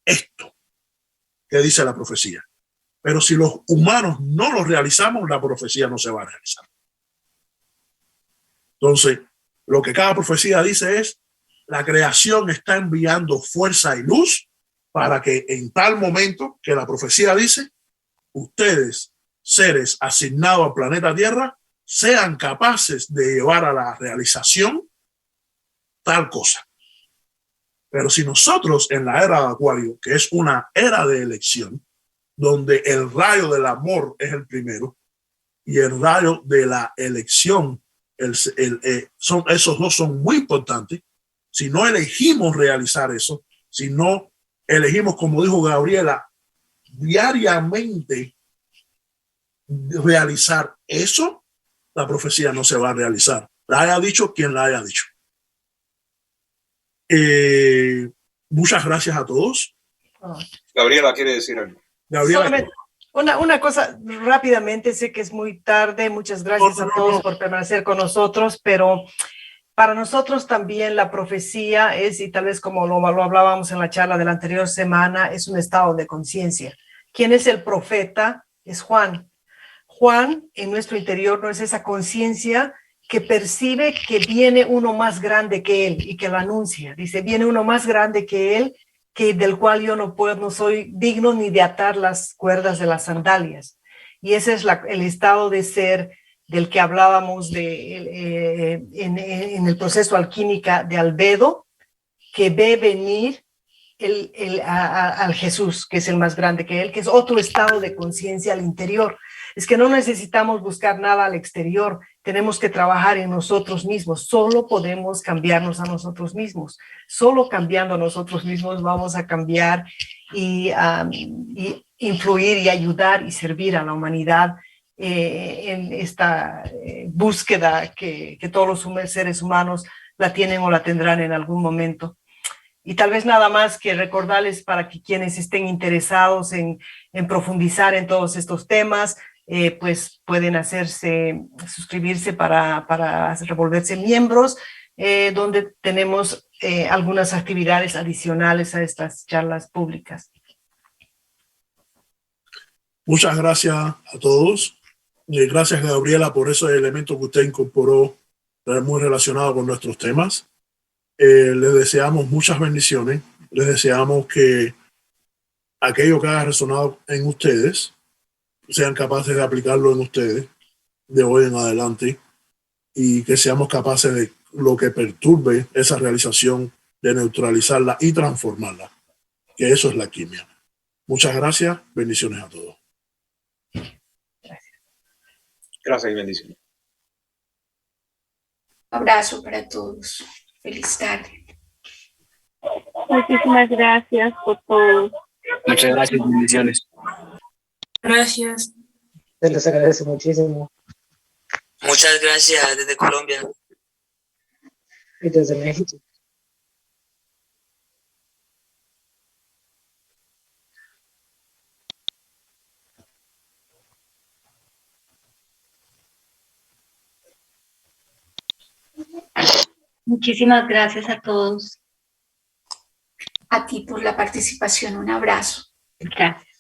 Speaker 1: esto que dice la profecía. Pero si los humanos no lo realizamos, la profecía no se va a realizar. Entonces, lo que cada profecía dice es: la creación está enviando fuerza y luz para que en tal momento que la profecía dice, ustedes, seres asignados al planeta Tierra, sean capaces de llevar a la realización tal cosa. Pero si nosotros en la era de Acuario, que es una era de elección, donde el rayo del amor es el primero y el rayo de la elección, esos dos son muy importantes. Si no elegimos realizar eso, si no elegimos, como dijo Gabriela, diariamente realizar eso, la profecía no se va a realizar. La haya dicho quien la haya dicho. Muchas gracias a todos.
Speaker 5: Gabriela quiere decir algo.
Speaker 2: Gabriela, una cosa rápidamente, sé que es muy tarde, muchas gracias a todos por permanecer con nosotros, pero para nosotros también la profecía es, y tal vez como lo hablábamos en la charla de la anterior semana, es un estado de conciencia. ¿Quién es el profeta? Es Juan. Juan en nuestro interior no es esa conciencia que percibe que viene uno más grande que él y que lo anuncia. Dice, viene uno más grande que él, del cual yo no puedo, no soy digno ni de atar las cuerdas de las sandalias. Y ese es el estado de ser del que hablábamos en el proceso alquímica de Albedo, que ve venir al Jesús, que es el más grande que él, que es otro estado de conciencia al interior. Es que no necesitamos buscar nada al exterior, tenemos que trabajar en nosotros mismos, solo podemos cambiarnos a nosotros mismos, solo cambiando a nosotros mismos vamos a cambiar y influir y ayudar y servir a la humanidad en esta búsqueda que todos los seres humanos la tienen o la tendrán en algún momento. Y tal vez nada más que recordarles para que quienes estén interesados en profundizar en todos estos temas, pues pueden suscribirse para volverse miembros, donde tenemos algunas actividades adicionales a estas charlas públicas.
Speaker 1: Muchas gracias a todos. Gracias, Gabriela, por esos elementos que usted incorporó muy relacionados con nuestros temas. Les deseamos muchas bendiciones. Les deseamos que aquello que haya resonado en ustedes sean capaces de aplicarlo en ustedes de hoy en adelante y que seamos capaces de lo que perturbe esa realización, de neutralizarla y transformarla, que eso es la alquimia. Muchas gracias. Bendiciones a todos.
Speaker 5: Gracias y bendiciones.
Speaker 10: Abrazo para todos. Feliz tarde.
Speaker 11: Muchísimas gracias por todo.
Speaker 3: Muchas gracias, bendiciones.
Speaker 6: Gracias.
Speaker 8: Se les agradece muchísimo.
Speaker 12: Muchas gracias desde Colombia.
Speaker 8: Y desde México.
Speaker 10: Muchísimas gracias a todos. A ti por la participación. Un abrazo.
Speaker 11: Gracias.